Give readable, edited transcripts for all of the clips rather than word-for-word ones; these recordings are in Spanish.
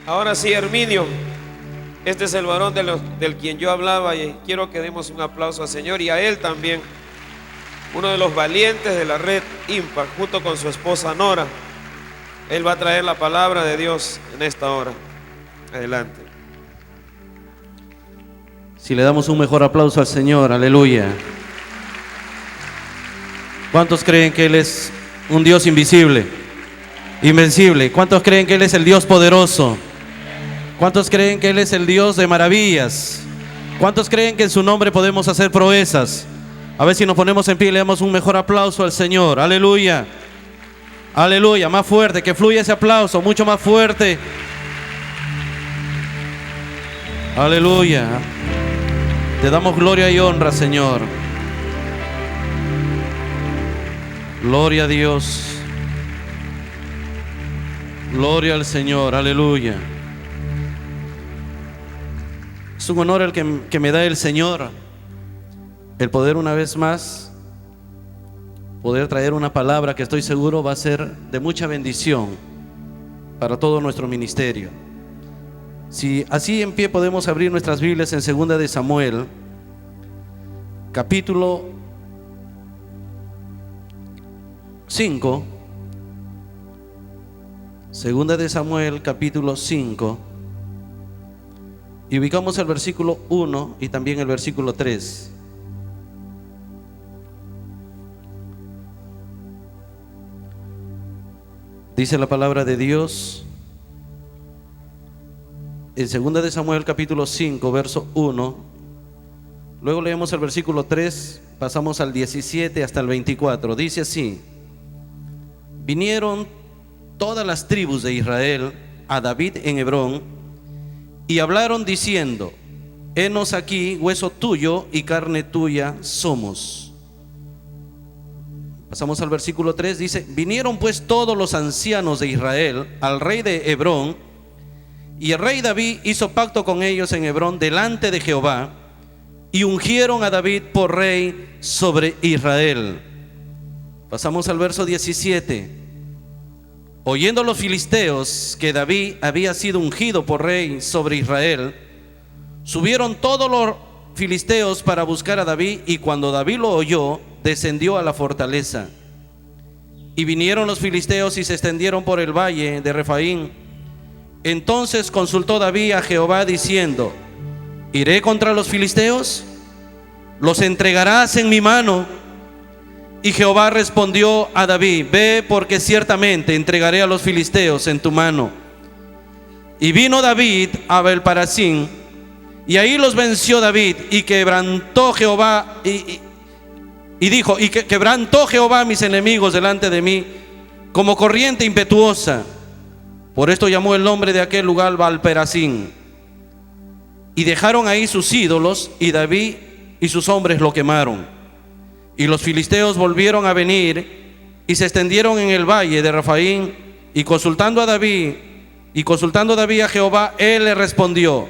Ahora sí, Herminio, este es el varón del quien yo hablaba y quiero que demos un aplauso al Señor y a él también, uno de los valientes de la red Impact, junto con su esposa Nora. Él va a traer la palabra de Dios en esta hora. Adelante. Si le damos un mejor aplauso al Señor, aleluya. ¿Cuántos creen que Él es un Dios invisible, invencible? ¿Cuántos creen que Él es el Dios poderoso? ¿Cuántos creen que Él es el Dios de maravillas? ¿Cuántos creen que en su nombre podemos hacer proezas? A ver si nos ponemos en pie y le damos un mejor aplauso al Señor. Aleluya. Aleluya. Más fuerte, que fluya ese aplauso, mucho más fuerte. Aleluya. Te damos gloria y honra, Señor. Gloria a Dios. Gloria al Señor. Aleluya. Es un honor el que me da el Señor, el poder una vez más poder traer una palabra que estoy seguro va a ser de mucha bendición para todo nuestro ministerio. Si así en pie podemos abrir nuestras Biblias en 2 de Samuel, capítulo 5. 2 de Samuel, capítulo 5. Y ubicamos el versículo 1 y también el versículo 3. Dice la palabra de Dios en 2 de Samuel capítulo 5, verso 1. Luego leemos el versículo 3, pasamos al 17 hasta el 24. Dice así: vinieron todas las tribus de Israel a David en Hebrón y hablaron diciendo: henos aquí, hueso tuyo y carne tuya somos. Pasamos al versículo 3, dice: vinieron pues todos los ancianos de Israel al rey de Hebrón, y el rey David hizo pacto con ellos en Hebrón delante de Jehová, y ungieron a David por rey sobre Israel. Pasamos al verso 17. Oyendo los filisteos que David había sido ungido por rey sobre Israel, subieron todos los filisteos para buscar a David, y cuando David lo oyó, descendió a la fortaleza. Y vinieron los filisteos y se extendieron por el valle de Refaín. Entonces consultó David a Jehová diciendo: ¿iré contra los filisteos? ¿Los entregarás en mi mano? Y Jehová respondió a David: ve, porque ciertamente entregaré a los filisteos en tu mano. Y vino David a Abel-Parasín, y ahí los venció David, y quebrantó Jehová y dijo: y quebrantó Jehová mis enemigos delante de mí como corriente impetuosa. Por esto llamó el nombre de aquel lugar Baal-Perasín. Y dejaron ahí sus ídolos, y David y sus hombres lo quemaron. Y los filisteos volvieron a venir y se extendieron en el valle de Refaín. Y consultando David a Jehová, él le respondió: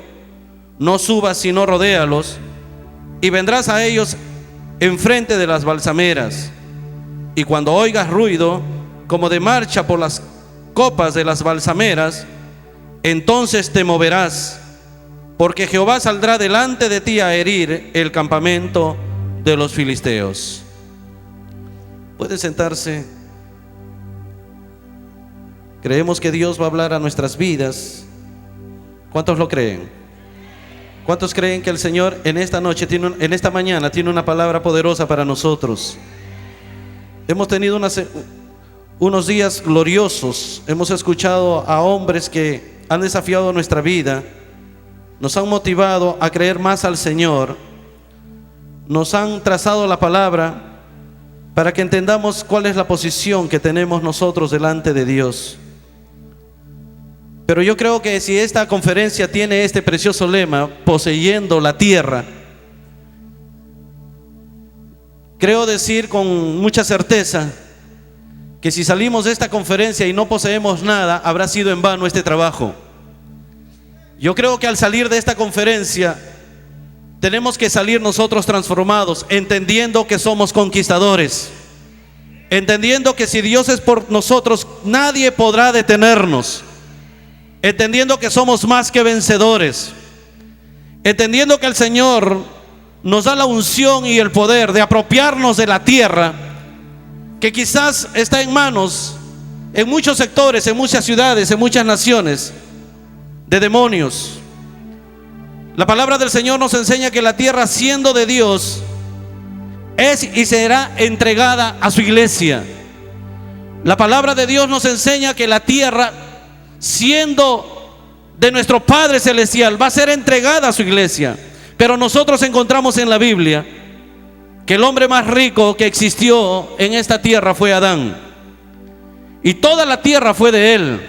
no subas, sino rodéalos, y vendrás a ellos enfrente de las balsameras. Y cuando oigas ruido como de marcha por las copas de las balsameras, entonces te moverás, porque Jehová saldrá delante de ti a herir el campamento de los filisteos. Puede sentarse. Creemos que Dios va a hablar a nuestras vidas. ¿Cuántos lo creen? ¿Cuántos creen que el Señor en esta noche, en esta mañana, tiene una palabra poderosa para nosotros? Hemos tenido unos días gloriosos. Hemos escuchado a hombres que han desafiado nuestra vida, nos han motivado a creer más al Señor, nos han trazado la palabra para que entendamos cuál es la posición que tenemos nosotros delante de Dios. Pero yo creo que si esta conferencia tiene este precioso lema, poseyendo la tierra, creo decir con mucha certeza que si salimos de esta conferencia y no poseemos nada, habrá sido en vano este trabajo. Yo creo que al salir de esta conferencia tenemos que salir nosotros transformados, entendiendo que somos conquistadores, entendiendo que si Dios es por nosotros, nadie podrá detenernos. entendiendo que somos más que vencedores, entendiendo que el Señor nos da la unción y el poder de apropiarnos de la tierra que quizás está en manos, en muchos sectores, en muchas ciudades, en muchas naciones, de demonios. La palabra del Señor nos enseña que la tierra, siendo de Dios, es y será entregada a su iglesia. La palabra de Dios nos enseña que la tierra, siendo de nuestro Padre Celestial, va a ser entregada a su iglesia. Pero nosotros encontramos en la Biblia que el hombre más rico que existió en esta tierra fue Adán, y toda la tierra fue de él.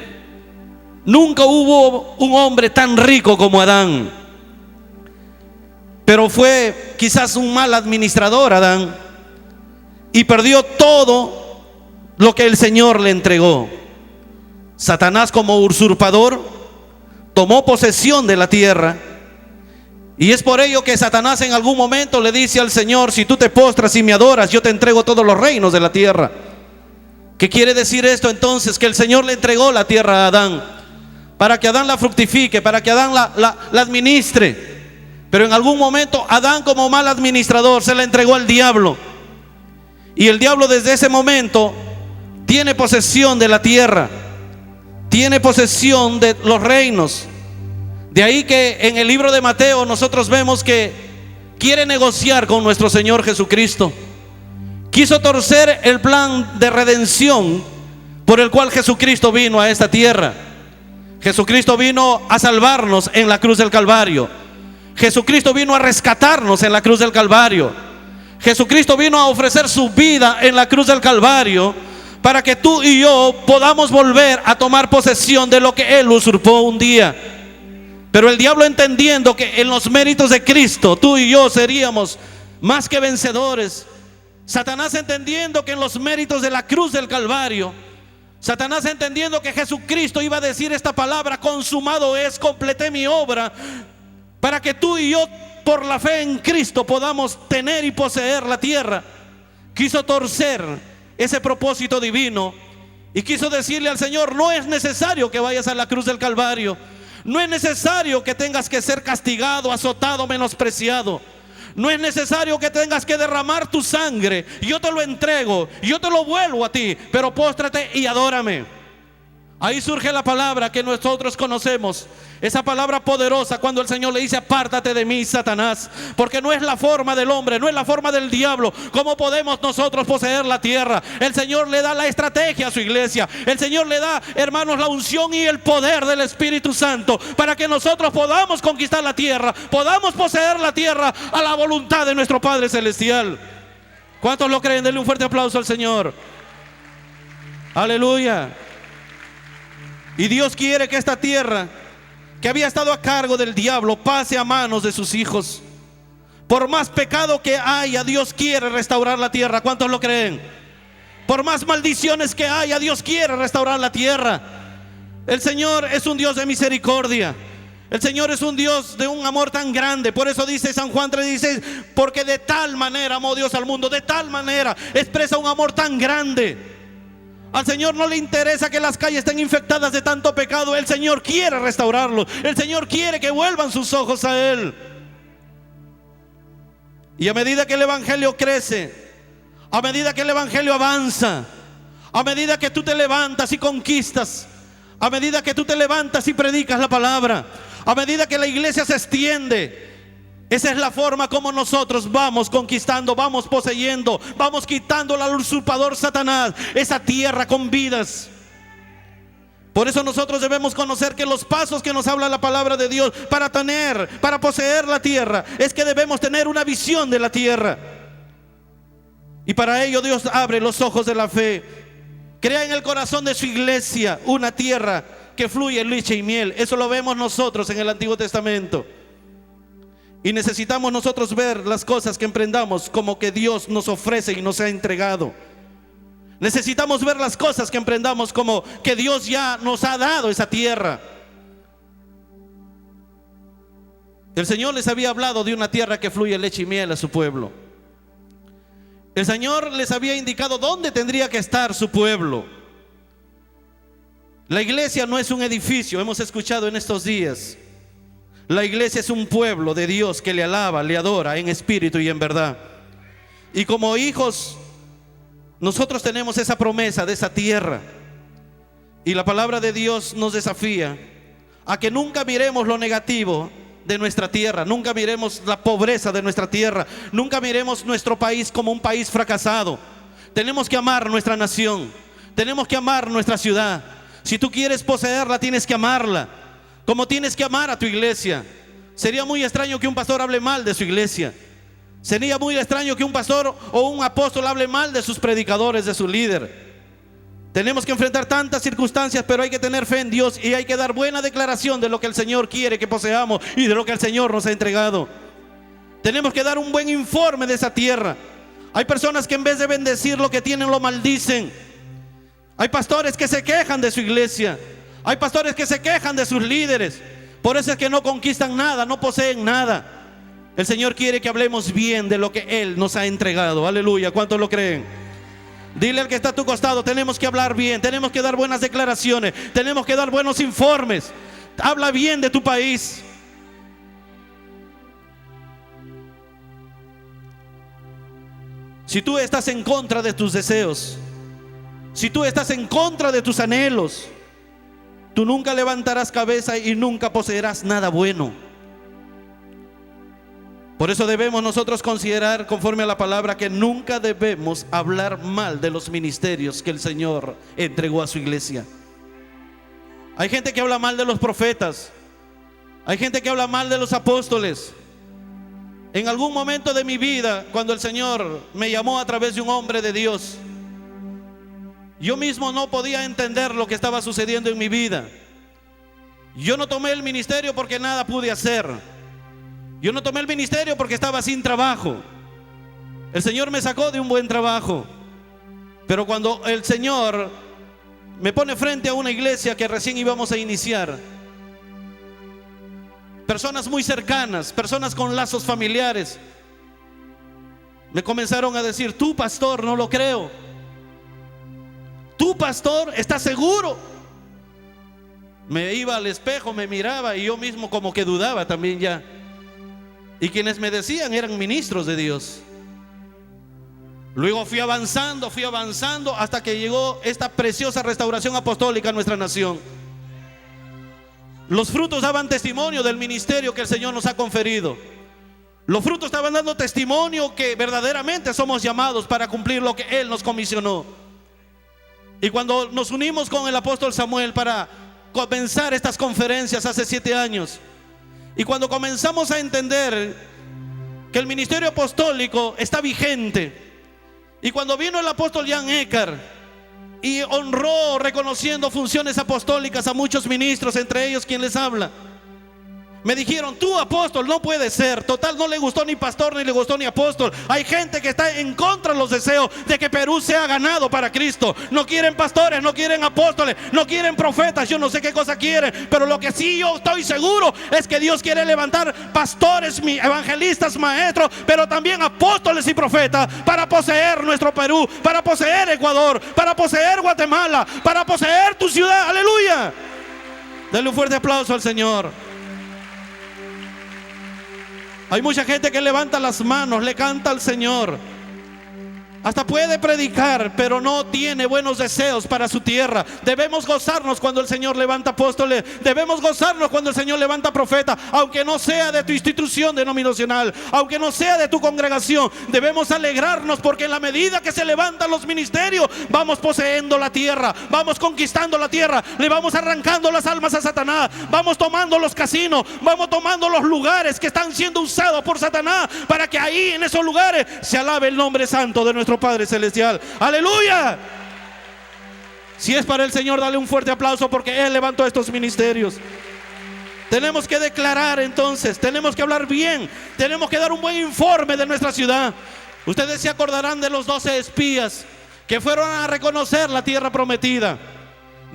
Nunca hubo un hombre tan rico como Adán, pero fue quizás un mal administrador Adán, y perdió todo lo que el Señor le entregó. Satanás, como usurpador, tomó posesión de la tierra. Y es por ello que Satanás en algún momento le dice al Señor: si tú te postras y me adoras, yo te entrego todos los reinos de la tierra. ¿Qué quiere decir esto entonces? Que el Señor le entregó la tierra a Adán, para que Adán la fructifique, para que Adán la administre. Pero en algún momento Adán, como mal administrador, se la entregó al diablo. Y el diablo desde ese momento tiene posesión de la tierra, tiene posesión de los reinos. De ahí que en el libro de Mateo nosotros vemos que quiere negociar con nuestro Señor Jesucristo. Quiso torcer el plan de redención por el cual Jesucristo vino a esta tierra. Jesucristo vino a salvarnos en la cruz del Calvario. Jesucristo vino a rescatarnos en la cruz del Calvario. Jesucristo vino a ofrecer su vida en la cruz del Calvario, para que tú y yo podamos volver a tomar posesión de lo que Él usurpó un día. Pero el diablo, entendiendo que en los méritos de Cristo tú y yo seríamos más que vencedores, Satanás entendiendo que en los méritos de la cruz del Calvario, Satanás entendiendo que Jesucristo iba a decir esta palabra: consumado es, completé mi obra, para que tú y yo por la fe en Cristo podamos tener y poseer la tierra, quiso torcer ese propósito divino y quiso decirle al Señor: no es necesario que vayas a la cruz del Calvario, no es necesario que tengas que ser castigado, azotado, menospreciado, no es necesario que tengas que derramar tu sangre. Yo te lo entrego, yo te lo vuelvo a ti, pero póstrate y adórame. Ahí surge la palabra que nosotros conocemos, esa palabra poderosa cuando el Señor le dice: apártate de mí, Satanás, porque no es la forma del hombre, no es la forma del diablo cómo podemos nosotros poseer la tierra. El Señor le da la estrategia a su iglesia. El Señor le da, hermanos, la unción y el poder del Espíritu Santo para que nosotros podamos conquistar la tierra, podamos poseer la tierra a la voluntad de nuestro Padre Celestial. ¿Cuántos lo creen? Denle un fuerte aplauso al Señor. Aleluya. Y Dios quiere que esta tierra, que había estado a cargo del diablo, pase a manos de sus hijos. Por más pecado que haya, Dios quiere restaurar la tierra. ¿Cuántos lo creen? Por más maldiciones que haya, Dios quiere restaurar la tierra. El Señor es un Dios de misericordia. El Señor es un Dios de un amor tan grande. Por eso dice San Juan 3:16: porque de tal manera amó Dios al mundo, de tal manera expresa un amor tan grande. Al Señor no le interesa que las calles estén infectadas de tanto pecado. El Señor quiere restaurarlo. El Señor quiere que vuelvan sus ojos a Él. Y a medida que el Evangelio crece, a medida que el Evangelio avanza, a medida que tú te levantas y conquistas, a medida que tú te levantas y predicas la palabra, a medida que la iglesia se extiende, esa es la forma como nosotros vamos conquistando, vamos poseyendo, vamos quitando al usurpador Satanás esa tierra con vidas. Por eso nosotros debemos conocer que los pasos que nos habla la palabra de Dios para poseer la tierra, es que debemos tener una visión de la tierra. Y para ello Dios abre los ojos de la fe, crea en el corazón de su iglesia una tierra que fluye leche y miel. Eso lo vemos nosotros en el Antiguo Testamento. Y necesitamos nosotros ver las cosas que emprendamos como que Dios nos ofrece y nos ha entregado. Necesitamos ver las cosas que emprendamos como que Dios ya nos ha dado esa tierra. El Señor les había hablado de una tierra que fluye leche y miel a su pueblo. El Señor les había indicado dónde tendría que estar su pueblo. La iglesia no es un edificio, hemos escuchado en estos días. La iglesia es un pueblo de Dios que le alaba, le adora en espíritu y en verdad. Y como hijos, nosotros tenemos esa promesa de esa tierra. Y la palabra de Dios nos desafía a que nunca miremos lo negativo de nuestra tierra, nunca miremos la pobreza de nuestra tierra, nunca miremos nuestro país como un país fracasado. Tenemos que amar nuestra nación, tenemos que amar nuestra ciudad. Si tú quieres poseerla, tienes que amarla, como tienes que amar a tu iglesia. Sería muy extraño que un pastor hable mal de su iglesia. Sería muy extraño que un pastor o un apóstol hable mal de sus predicadores, de su líder. Tenemos que enfrentar tantas circunstancias, pero hay que tener fe en Dios y hay que dar buena declaración de lo que el Señor quiere que poseamos y de lo que el Señor nos ha entregado. Tenemos que dar un buen informe de esa tierra. Hay personas que en vez de bendecir lo que tienen, lo maldicen. Hay pastores que se quejan de su iglesia. Hay pastores que se quejan de sus líderes. Por eso es que no conquistan nada, no poseen nada. El Señor quiere que hablemos bien de lo que Él nos ha entregado. Aleluya, ¿cuántos lo creen? Dile al que está a tu costado, tenemos que hablar bien, tenemos que dar buenas declaraciones, tenemos que dar buenos informes. Habla bien de tu país. Si tú estás en contra de tus deseos, si tú estás en contra de tus anhelos, tú nunca levantarás cabeza y nunca poseerás nada bueno. Por eso debemos nosotros considerar, conforme a la palabra, que nunca debemos hablar mal de los ministerios que el Señor entregó a su iglesia. Hay gente que habla mal de los profetas, hay gente que habla mal de los apóstoles. En algún momento de mi vida, cuando el Señor me llamó a través de un hombre de Dios, yo mismo no podía entender lo que estaba sucediendo en mi vida. Yo no tomé el ministerio porque nada pude hacer. Yo no tomé el ministerio porque estaba sin trabajo. El Señor me sacó de un buen trabajo. Pero cuando el Señor me pone frente a una iglesia que recién íbamos a iniciar, personas muy cercanas, personas con lazos familiares, me comenzaron a decir: tú, pastor, no lo creo. Tú, pastor, ¿estás seguro? Me iba al espejo, me miraba y yo mismo como que dudaba también ya. Y quienes me decían eran ministros de Dios. Luego fui avanzando hasta que llegó esta preciosa restauración apostólica a nuestra nación. Los frutos daban testimonio del ministerio que el Señor nos ha conferido. Los frutos estaban dando testimonio que verdaderamente somos llamados para cumplir lo que Él nos comisionó. Y cuando nos unimos con el apóstol Samuel para comenzar estas conferencias hace 7 años, y cuando comenzamos a entender que el ministerio apostólico está vigente, y cuando vino el apóstol Jan Eckart y honró reconociendo funciones apostólicas a muchos ministros, entre ellos quien les habla, me dijeron: tú, apóstol, no puede ser. Total, no le gustó ni pastor ni le gustó ni apóstol. Hay gente que está en contra de los deseos de que Perú sea ganado para Cristo. No quieren pastores, no quieren apóstoles, no quieren profetas. Yo no sé qué cosa quieren, pero lo que sí yo estoy seguro es que Dios quiere levantar pastores, evangelistas, maestros, pero también apóstoles y profetas para poseer nuestro Perú, para poseer Ecuador, para poseer Guatemala, para poseer tu ciudad. Aleluya. Denle un fuerte aplauso al Señor. Hay mucha gente que levanta las manos, le canta al Señor, hasta puede predicar, pero no tiene buenos deseos para su tierra. Debemos gozarnos cuando el Señor levanta apóstoles, debemos gozarnos cuando el Señor levanta profetas, aunque no sea de tu institución denominacional, aunque no sea de tu congregación. Debemos alegrarnos porque en la medida que se levantan los ministerios, vamos poseyendo la tierra, vamos conquistando la tierra, le vamos arrancando las almas a Satanás, vamos tomando los casinos, vamos tomando los lugares que están siendo usados por Satanás, para que ahí en esos lugares se alabe el nombre santo de nuestro Padre Celestial. Aleluya. Si es para el Señor, dale un fuerte aplauso, porque Él levantó estos ministerios. Tenemos que declarar entonces, tenemos que hablar bien, tenemos que dar un buen informe de nuestra ciudad. Ustedes se acordarán de los 12 espías que fueron a reconocer la tierra prometida.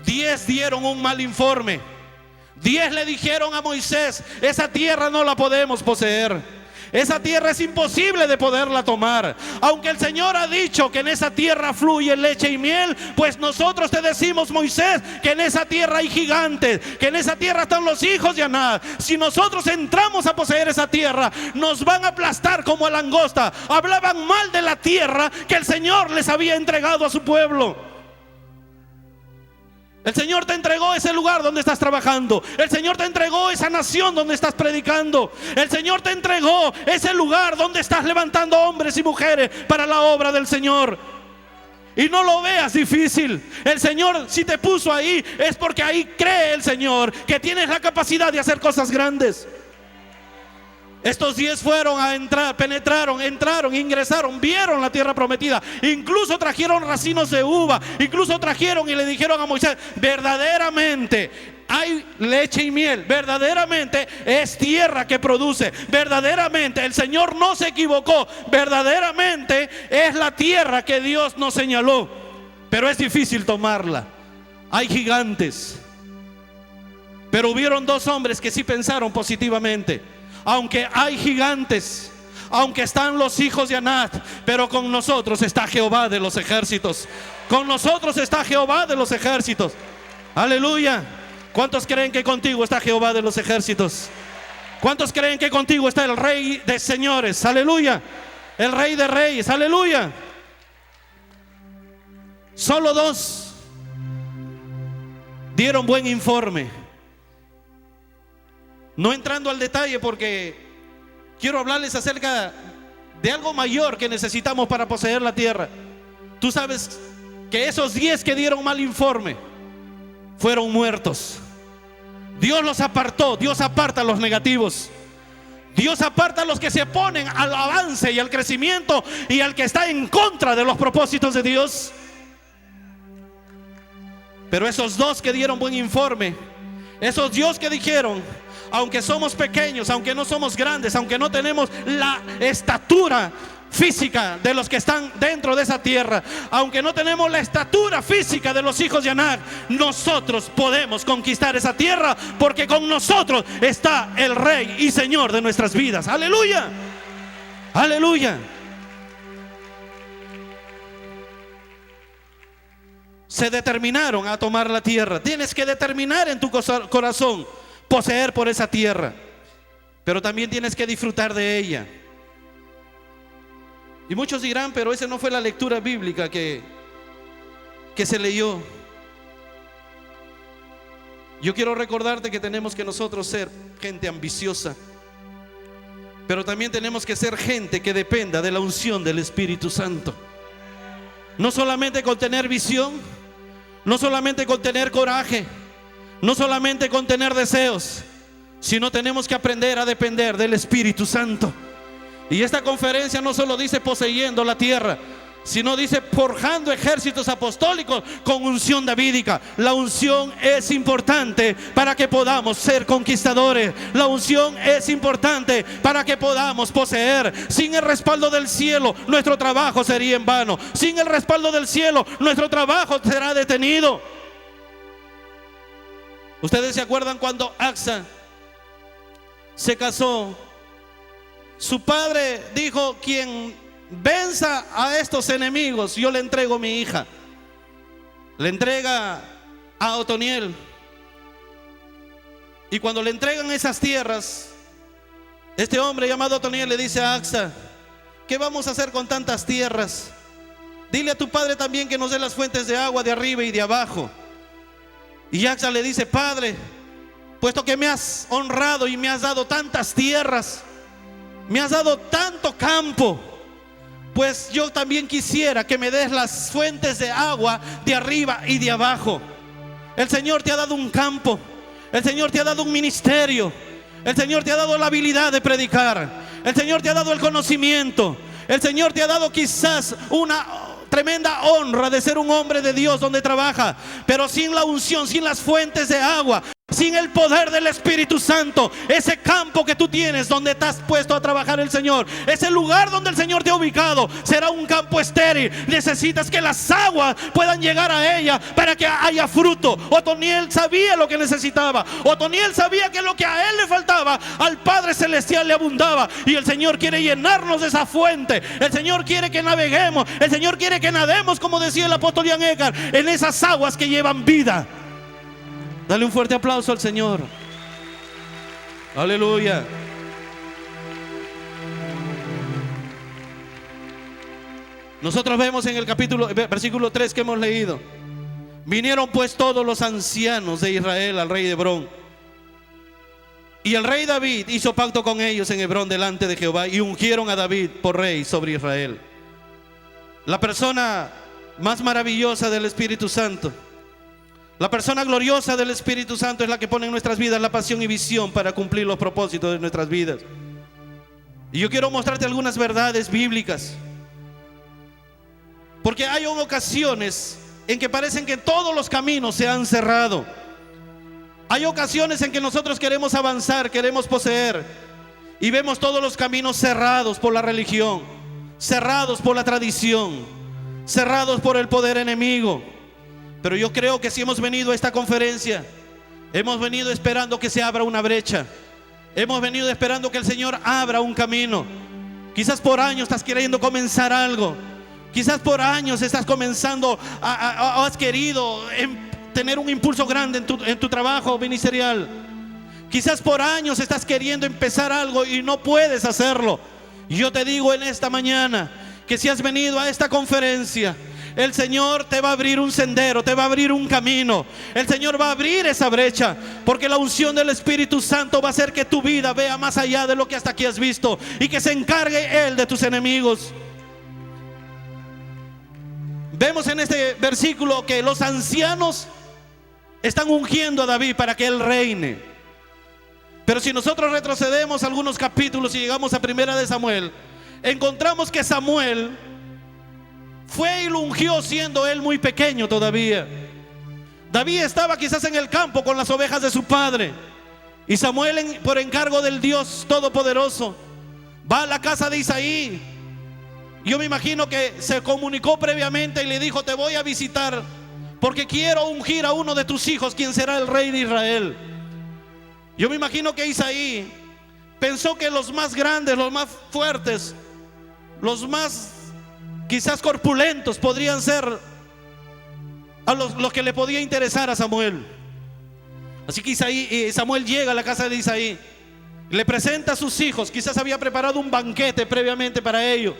10 dieron un mal informe. 10 le dijeron a Moisés: esa tierra no la podemos poseer. Esa tierra es imposible de poderla tomar. Aunque el Señor ha dicho que en esa tierra fluye leche y miel, pues nosotros te decimos, Moisés, que en esa tierra hay gigantes, que en esa tierra están los hijos de Anac. Si nosotros entramos a poseer esa tierra, nos van a aplastar como a langosta. Hablaban mal de la tierra que el Señor les había entregado a su pueblo. El Señor te entregó ese lugar donde estás trabajando. El Señor te entregó esa nación donde estás predicando. El Señor te entregó ese lugar donde estás levantando hombres y mujeres para la obra del Señor. Y no lo veas difícil. El Señor, si te puso ahí, es porque ahí cree el Señor que tienes la capacidad de hacer cosas grandes. Estos 10 fueron a entrar, penetraron, entraron, ingresaron, vieron la tierra prometida. Incluso trajeron racimos de uva. Incluso trajeron y le dijeron a Moisés: verdaderamente hay leche y miel. Verdaderamente es tierra que produce. Verdaderamente el Señor no se equivocó. Verdaderamente es la tierra que Dios nos señaló. Pero es difícil tomarla. Hay gigantes. Pero hubieron 2 hombres que sí pensaron positivamente. Aunque hay gigantes, aunque están los hijos de Anac, pero con nosotros está Jehová de los ejércitos. Con nosotros está Jehová de los ejércitos. Aleluya. ¿Cuántos creen que contigo está Jehová de los ejércitos? ¿Cuántos creen que contigo está el Rey de señores? Aleluya. El Rey de reyes. Aleluya. Solo 2 dieron buen informe. No entrando al detalle, porque quiero hablarles acerca de algo mayor que necesitamos para poseer la tierra. Tú sabes que esos 10 que dieron mal informe fueron muertos. Dios los apartó. Dios aparta a los negativos. Dios aparta a los que se oponen al avance y al crecimiento y al que está en contra de los propósitos de Dios. Pero esos 2 que dieron buen informe, esos Dios que dijeron: aunque somos pequeños, aunque no somos grandes, aunque no tenemos la estatura física de los que están dentro de esa tierra, aunque no tenemos la estatura física de los hijos de Anac, nosotros podemos conquistar esa tierra, porque con nosotros está el Rey y Señor de nuestras vidas. Aleluya. Aleluya. Se determinaron a tomar la tierra. Tienes que determinar en tu corazón poseer por esa tierra, pero también tienes que disfrutar de ella. Y muchos dirán: pero esa no fue la lectura bíblica que se leyó. Yo quiero recordarte que tenemos que nosotros ser gente ambiciosa, pero también tenemos que ser gente que dependa de la unción del Espíritu Santo. No solamente con tener visión, no solamente con tener coraje, no solamente con tener deseos, sino tenemos que aprender a depender del Espíritu Santo. Y esta conferencia no solo dice poseyendo la tierra, sino dice forjando ejércitos apostólicos con unción davídica. La unción es importante para que podamos ser conquistadores. La unción es importante para que podamos poseer. Sin el respaldo del cielo, nuestro trabajo sería en vano. Sin el respaldo del cielo, nuestro trabajo será detenido. Ustedes se acuerdan cuando Axa se casó, su padre dijo: quien venza a estos enemigos, yo le entrego mi hija. Le entrega a Otoniel. Y cuando le entregan esas tierras, este hombre llamado Otoniel le dice a Axa: ¿qué vamos a hacer con tantas tierras? Dile a tu padre también que nos dé las fuentes de agua de arriba y de abajo. Y Axa le dice: padre, puesto que me has honrado y me has dado tantas tierras, me has dado tanto campo, pues yo también quisiera que me des las fuentes de agua de arriba y de abajo. El Señor te ha dado un campo, el Señor te ha dado un ministerio, el Señor te ha dado la habilidad de predicar, el Señor te ha dado el conocimiento, el Señor te ha dado quizás una tremenda honra de ser un hombre de Dios donde trabaja, pero sin la unción, sin las fuentes de agua, sin el poder del Espíritu Santo, ese campo que tú tienes donde estás puesto a trabajar el Señor, ese lugar donde el Señor te ha ubicado, será un campo estéril. Necesitas que las aguas puedan llegar a ella para que haya fruto. Otoniel sabía lo que necesitaba. Otoniel sabía que lo que a él le faltaba, al Padre Celestial le abundaba. Y el Señor quiere llenarnos de esa fuente. El Señor quiere que naveguemos. El Señor quiere que nademos, como decía el apóstol Jan Edgar, en esas aguas que llevan vida. Dale un fuerte aplauso al Señor. Aleluya. Nosotros vemos en el versículo 3 que hemos leído: vinieron pues todos los ancianos de Israel al rey de Hebrón, y el rey David hizo pacto con ellos en Hebrón delante de Jehová, y ungieron a David por rey sobre Israel. La persona más maravillosa del Espíritu Santo, la persona gloriosa del Espíritu Santo, es la que pone en nuestras vidas la pasión y visión para cumplir los propósitos de nuestras vidas. Y yo quiero mostrarte algunas verdades bíblicas, porque hay ocasiones en que parecen que todos los caminos se han cerrado. Hay ocasiones en que nosotros queremos avanzar, queremos poseer, y vemos todos los caminos cerrados por la religión, cerrados por la tradición, cerrados por el poder enemigo. Pero yo creo que si hemos venido a esta conferencia, hemos venido esperando que se abra una brecha. Hemos venido esperando que el Señor abra un camino. Quizás por años estás queriendo comenzar algo. Quizás por años estás comenzando has querido tener un impulso grande en tu trabajo ministerial. Quizás por años estás queriendo empezar algo y no puedes hacerlo. Y yo te digo en esta mañana que si has venido a esta conferencia, el Señor te va a abrir un sendero, te va a abrir un camino. El Señor va a abrir esa brecha, porque la unción del Espíritu Santo va a hacer que tu vida vea más allá de lo que hasta aquí has visto, y que se encargue Él de tus enemigos. Vemos en este versículo que los ancianos están ungiendo a David para que él reine. Pero si nosotros retrocedemos algunos capítulos y llegamos a Primera de Samuel, encontramos que Samuel fue y lo ungió siendo él muy pequeño todavía. David estaba quizás en el campo con las ovejas de su padre, y Samuel, por encargo del Dios Todopoderoso, va a la casa de Isaí. Yo me imagino que se comunicó previamente y le dijo: te voy a visitar porque quiero ungir a uno de tus hijos, quien será el rey de Israel. Yo me imagino que Isaí pensó que los más grandes, los más fuertes, los más quizás corpulentos podrían ser a los que le podía interesar a Samuel. Así que Samuel llega a la casa de Isaí, le presenta a sus hijos. Quizás había preparado un banquete previamente para ello,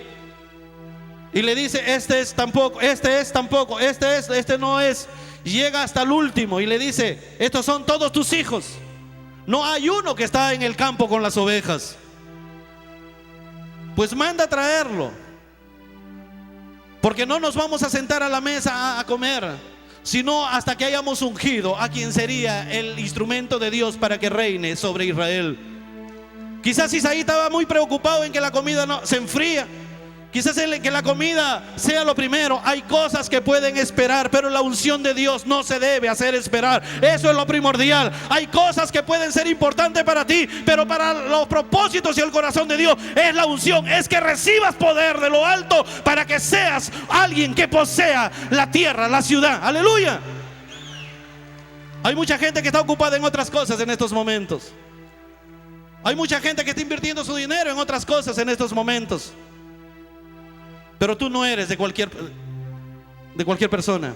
y le dice: este es tampoco, este es tampoco, este no es. Llega hasta el último y le dice: estos son todos tus hijos, no hay uno que está en el campo con las ovejas. Pues manda a traerlo, porque no nos vamos a sentar a la mesa a comer, sino hasta que hayamos ungido a quien sería el instrumento de Dios para que reine sobre Israel. Quizás Isaí estaba muy preocupado en que la comida no se enfría. Quizás que la comida sea lo primero. Hay cosas que pueden esperar, pero la unción de Dios no se debe hacer esperar. Eso es lo primordial. Hay cosas que pueden ser importantes para ti, pero para los propósitos y el corazón de Dios es la unción. Es que recibas poder de lo alto para que seas alguien que posea la tierra, la ciudad. Aleluya. Hay mucha gente que está ocupada en otras cosas en estos momentos. Hay mucha gente que está invirtiendo su dinero en otras cosas en estos momentos. Pero tú no eres de cualquier persona.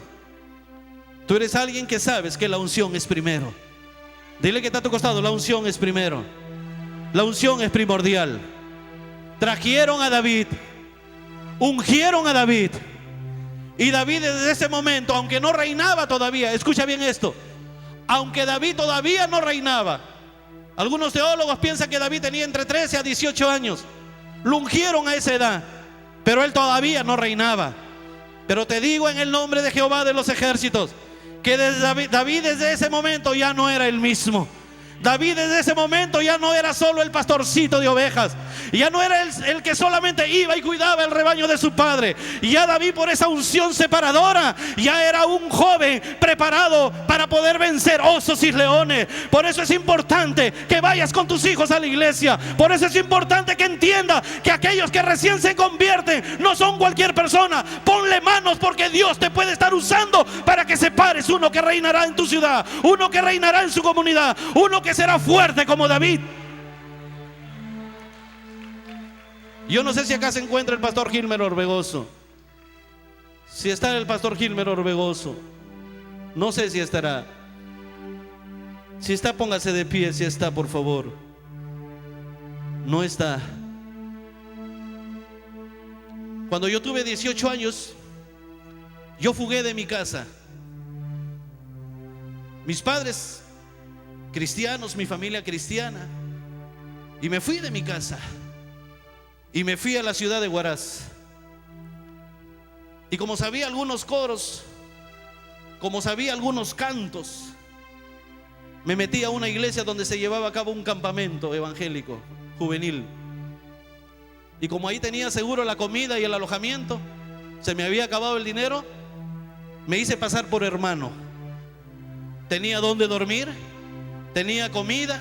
Tú eres alguien que sabes que la unción es primero. Dile que está a tu costado: la unción es primero. La unción es primordial. Trajeron a David, ungieron a David, y David desde ese momento, aunque no reinaba todavía, escucha bien esto, aunque David todavía no reinaba, algunos teólogos piensan que David tenía entre 13 a 18 años. Lo ungieron a esa edad, pero él todavía no reinaba. Pero te digo en el nombre de Jehová de los ejércitos que David desde ese momento ya no era el mismo. David desde ese momento ya no era solo el pastorcito de ovejas, ya no era el que solamente iba y cuidaba el rebaño de su padre. Ya David, por esa unción separadora, ya era un joven preparado para poder vencer osos y leones. Por eso es importante que vayas con tus hijos a la iglesia. Por eso es importante que entienda que aquellos que recién se convierten no son cualquier persona. Ponle manos, porque Dios te puede estar usando para que separes uno que reinará en tu ciudad, uno que reinará en su comunidad, uno que será fuerte como David. Yo no sé si acá se encuentra el pastor Gilmer Orbegoso. Si está el pastor Gilmer Orbegoso, no sé si estará. Si está, póngase de pie. Si está, por favor. No está. Cuando yo tuve 18 años, yo fugué de mi casa. Mis padres cristianos, mi familia cristiana, y me fui de mi casa y me fui a la ciudad de Huaraz. Y como sabía algunos coros, como sabía algunos cantos, me metí a una iglesia donde se llevaba a cabo un campamento evangélico juvenil. Y como ahí tenía seguro la comida y el alojamiento, se me había acabado el dinero, me hice pasar por hermano. Tenía donde dormir, tenía comida,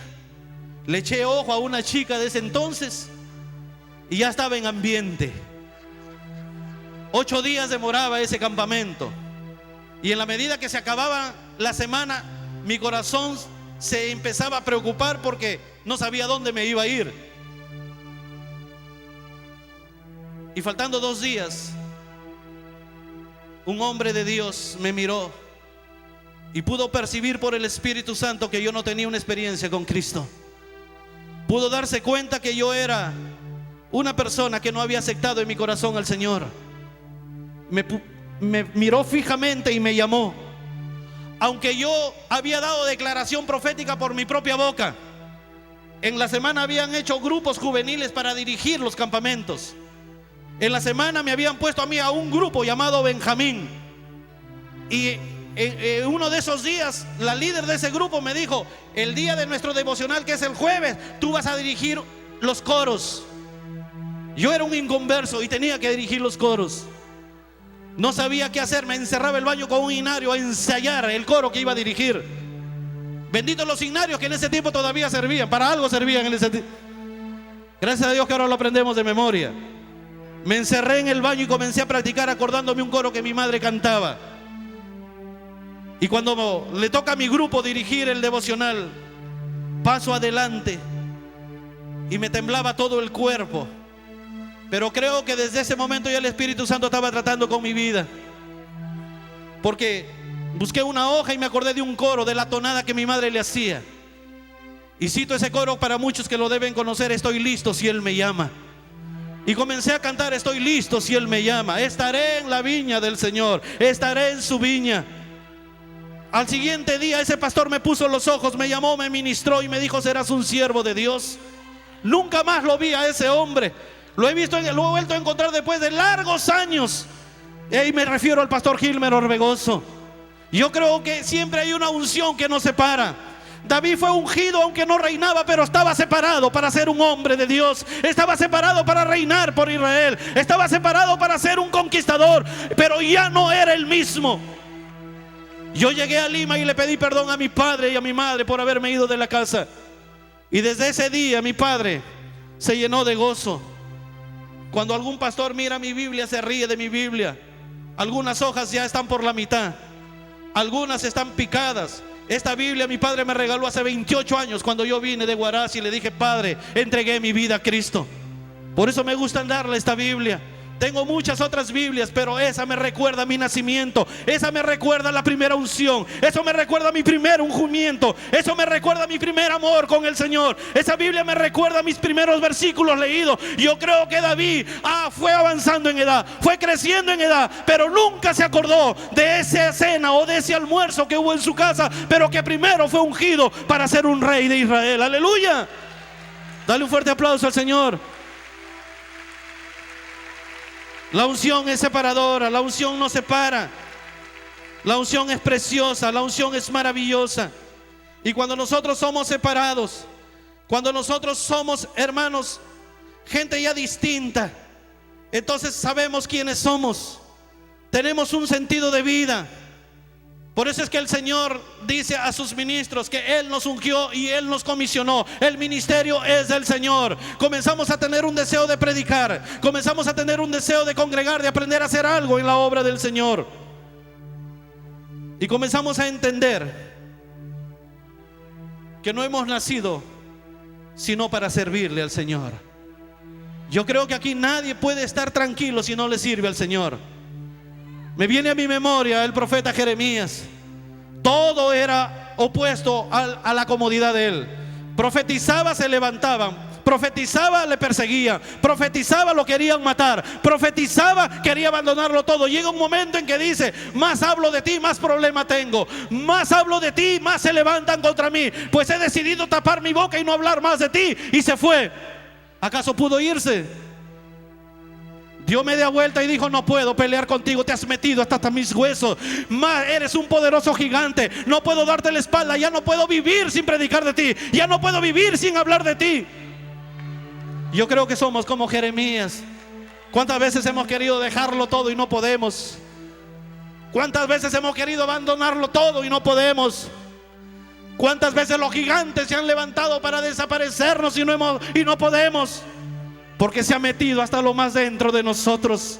le eché ojo a una chica de ese entonces y ya estaba en ambiente. 8 días demoraba ese campamento, y en la medida que se acababa la semana, mi corazón se empezaba a preocupar porque no sabía dónde me iba a ir. Y faltando 2 días, un hombre de Dios me miró y pudo percibir por el Espíritu Santo que yo no tenía una experiencia con Cristo. Pudo darse cuenta que yo era una persona que no había aceptado en mi corazón al Señor. Me miró fijamente y me llamó. Aunque yo había dado declaración profética por mi propia boca, en la semana habían hecho grupos juveniles para dirigir los campamentos. En la semana me habían puesto a mí a un grupo llamado Benjamín. Y en uno de esos días, la líder de ese grupo me dijo: el día de nuestro devocional, que es el jueves, tú vas a dirigir los coros. Yo era un inconverso y tenía que dirigir los coros. No sabía qué hacer, me encerraba en el baño con un himnario a ensayar el coro que iba a dirigir. Benditos los himnarios que en ese tiempo todavía servían, para algo servían en ese tiempo. Gracias a Dios que ahora lo aprendemos de memoria. Me encerré en el baño y comencé a practicar acordándome un coro que mi madre cantaba. Y cuando le toca a mi grupo dirigir el devocional, paso adelante y me temblaba todo el cuerpo. Pero creo que desde ese momento ya el Espíritu Santo estaba tratando con mi vida, porque busqué una hoja y me acordé de un coro, de la tonada que mi madre le hacía. Y cito ese coro para muchos que lo deben conocer: estoy listo si Él me llama. Y comencé a cantar: estoy listo si Él me llama. Estaré en la viña del Señor, estaré en su viña. Al siguiente día ese pastor me puso los ojos, me llamó, me ministró y me dijo: serás un siervo de Dios. Nunca más lo vi a ese hombre. Lo he vuelto a encontrar después de largos años. Y me refiero al pastor Gilmer Orbegoso. Yo creo que siempre hay una unción que nos separa. David fue ungido aunque no reinaba, pero estaba separado para ser un hombre de Dios. Estaba separado para reinar por Israel. Estaba separado para ser un conquistador, pero ya no era el mismo. Yo llegué a Lima y le pedí perdón a mi padre y a mi madre por haberme ido de la casa. Y desde ese día mi padre se llenó de gozo. Cuando algún pastor mira mi Biblia, se ríe de mi Biblia. Algunas hojas ya están por la mitad, algunas están picadas. Esta Biblia mi padre me regaló hace 28 años cuando yo vine de Huaraz y le dije: Padre, entregué mi vida a Cristo. Por eso me gusta darle esta Biblia. Tengo muchas otras Biblias, pero esa me recuerda mi nacimiento. Esa me recuerda la primera unción. Eso me recuerda mi primer ungimiento. Eso me recuerda mi primer amor con el Señor. Esa Biblia me recuerda mis primeros versículos leídos. Yo creo que David fue avanzando en edad, fue creciendo en edad, pero nunca se acordó de esa cena o de ese almuerzo que hubo en su casa, pero que primero fue ungido para ser un rey de Israel. Aleluya. Dale un fuerte aplauso al Señor. La unción es separadora, la unción no separa. La unción es preciosa, la unción es maravillosa. Y cuando nosotros somos separados, cuando nosotros somos, hermanos, gente ya distinta, entonces sabemos quiénes somos. Tenemos un sentido de vida. Por eso es que el Señor dice a sus ministros que Él nos ungió y Él nos comisionó. El ministerio es del Señor. Comenzamos a tener un deseo de predicar, comenzamos a tener un deseo de congregar, de aprender a hacer algo en la obra del Señor. Y comenzamos a entender que no hemos nacido sino para servirle al Señor. Yo creo que aquí nadie puede estar tranquilo si no le sirve al Señor. Me viene a mi memoria el profeta Jeremías. Todo era opuesto a la comodidad de él. Profetizaba, se levantaban. Profetizaba, le perseguían. Profetizaba, lo querían matar. Profetizaba, quería abandonarlo todo. Llega un momento en que dice: más hablo de ti, más problema tengo. Más hablo de ti, más se levantan contra mí. Pues he decidido tapar mi boca y no hablar más de ti. Y se fue. ¿Acaso pudo irse? Dio media vuelta y dijo: no puedo pelear contigo, te has metido hasta mis huesos. Eres un poderoso gigante, no puedo darte la espalda. Ya no puedo vivir sin predicar de ti, ya no puedo vivir sin hablar de ti. Yo creo que somos como Jeremías. ¿Cuántas veces hemos querido dejarlo todo y no podemos? ¿Cuántas veces hemos querido abandonarlo todo y no podemos? ¿Cuántas veces los gigantes se han levantado para desaparecernos y no podemos? Porque se ha metido hasta lo más dentro de nosotros.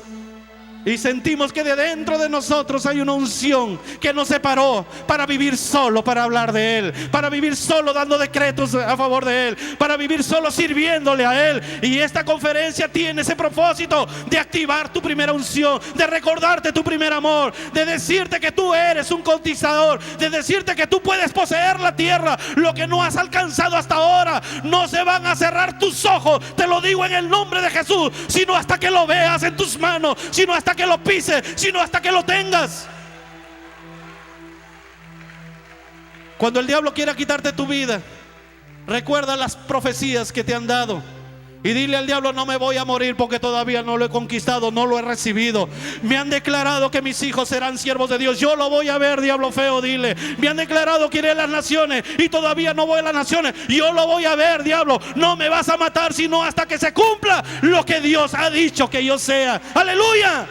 Y sentimos que de dentro de nosotros hay una unción que nos separó para vivir solo, para hablar de Él, para vivir solo dando decretos a favor de Él, para vivir solo sirviéndole a Él. Y esta conferencia tiene ese propósito de activar tu primera unción, de recordarte tu primer amor, de decirte que tú eres un conquistador, de decirte que tú puedes poseer la tierra, lo que no has alcanzado hasta ahora. No se van a cerrar tus ojos, te lo digo en el nombre de Jesús, sino hasta que lo veas en tus manos, sino hasta que lo pises, sino hasta que lo tengas. Cuando el diablo quiera quitarte tu vida, recuerda las profecías que te han dado y dile al diablo: no me voy a morir porque todavía no lo he conquistado, no lo he recibido. Me han declarado que mis hijos serán siervos de Dios, yo lo voy a ver, diablo feo, dile. Me han declarado que iré a las naciones y todavía no voy a las naciones, yo lo voy a ver, diablo. No me vas a matar sino hasta que se cumpla lo que Dios ha dicho que yo sea. Aleluya.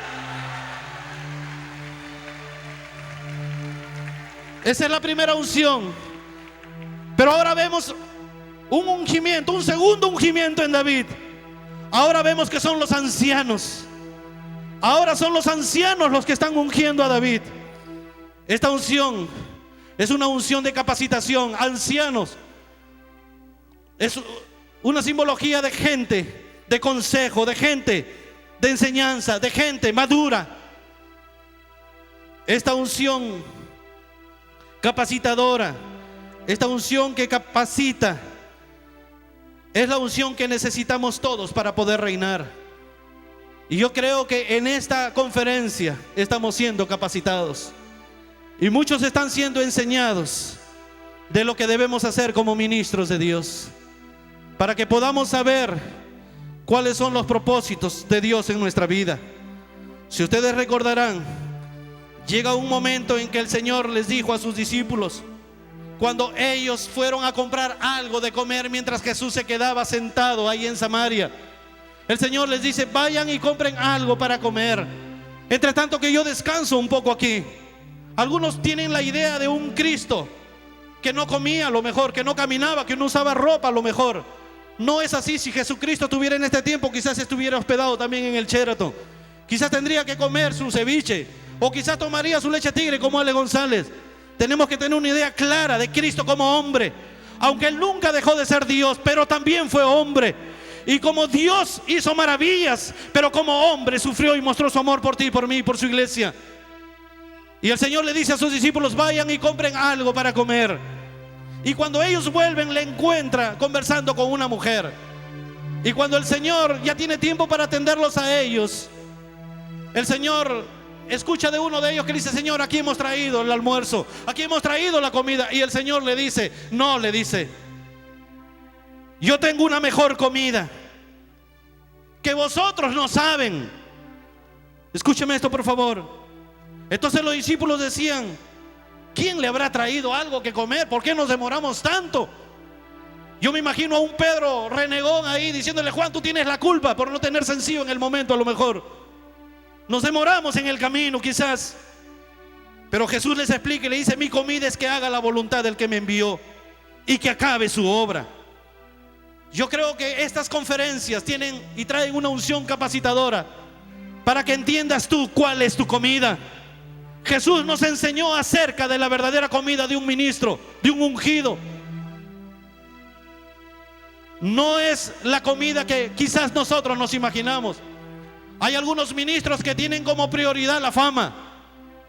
Esa es la primera unción. Pero ahora vemos un ungimiento, un segundo ungimiento en David. Ahora vemos que son los ancianos. Ahora son los ancianos los que están ungiendo a David. Esta unción es una unción de capacitación. Ancianos es una simbología de gente, de consejo, de gente, de enseñanza, de gente madura. Esta unción capacitadora, esta unción que capacita, es la unción que necesitamos todos para poder reinar. Y yo creo que en esta conferencia estamos siendo capacitados y muchos están siendo enseñados de lo que debemos hacer como ministros de Dios, para que podamos saber cuáles son los propósitos de Dios en nuestra vida. Si ustedes recordarán, llega un momento en que el Señor les dijo a sus discípulos, cuando ellos fueron a comprar algo de comer mientras Jesús se quedaba sentado ahí en Samaria, el Señor les dice: vayan y compren algo para comer, entre tanto que yo descanso un poco aquí. Algunos tienen la idea de un Cristo que no comía, a lo mejor, que no caminaba, que no usaba ropa, a lo mejor. No es así. Si Jesucristo estuviera en este tiempo, quizás estuviera hospedado también en el Sheraton, quizás tendría que comer su ceviche, o quizás tomaría su leche tigre como Ale González. Tenemos que tener una idea clara de Cristo como hombre. Aunque Él nunca dejó de ser Dios, pero también fue hombre. Y como Dios hizo maravillas, pero como hombre sufrió y mostró su amor por ti, por mí y por su iglesia. Y el Señor le dice a sus discípulos: vayan y compren algo para comer. Y cuando ellos vuelven, le encuentra conversando con una mujer. Y cuando el Señor ya tiene tiempo para atenderlos a ellos, el Señor escucha de uno de ellos que dice: Señor, aquí hemos traído el almuerzo, aquí hemos traído la comida. Y el Señor le dice: no, le dice, yo tengo una mejor comida que vosotros no saben. Escúcheme esto, por favor. Entonces los discípulos decían: ¿quién le habrá traído algo que comer? ¿Por qué nos demoramos tanto? Yo me imagino a un Pedro renegón ahí diciéndole: Juan, tú tienes la culpa por no tener sencillo en el momento. A lo mejor nos demoramos en el camino quizás, pero Jesús les explica y le dice: mi comida es que haga la voluntad del que me envió y que acabe su obra. Yo creo que estas conferencias tienen y traen una unción capacitadora para que entiendas tú cuál es tu comida. Jesús nos enseñó acerca de la verdadera comida de un ministro, de un ungido. No es la comida que quizás nosotros nos imaginamos. Hay algunos ministros que tienen como prioridad la fama.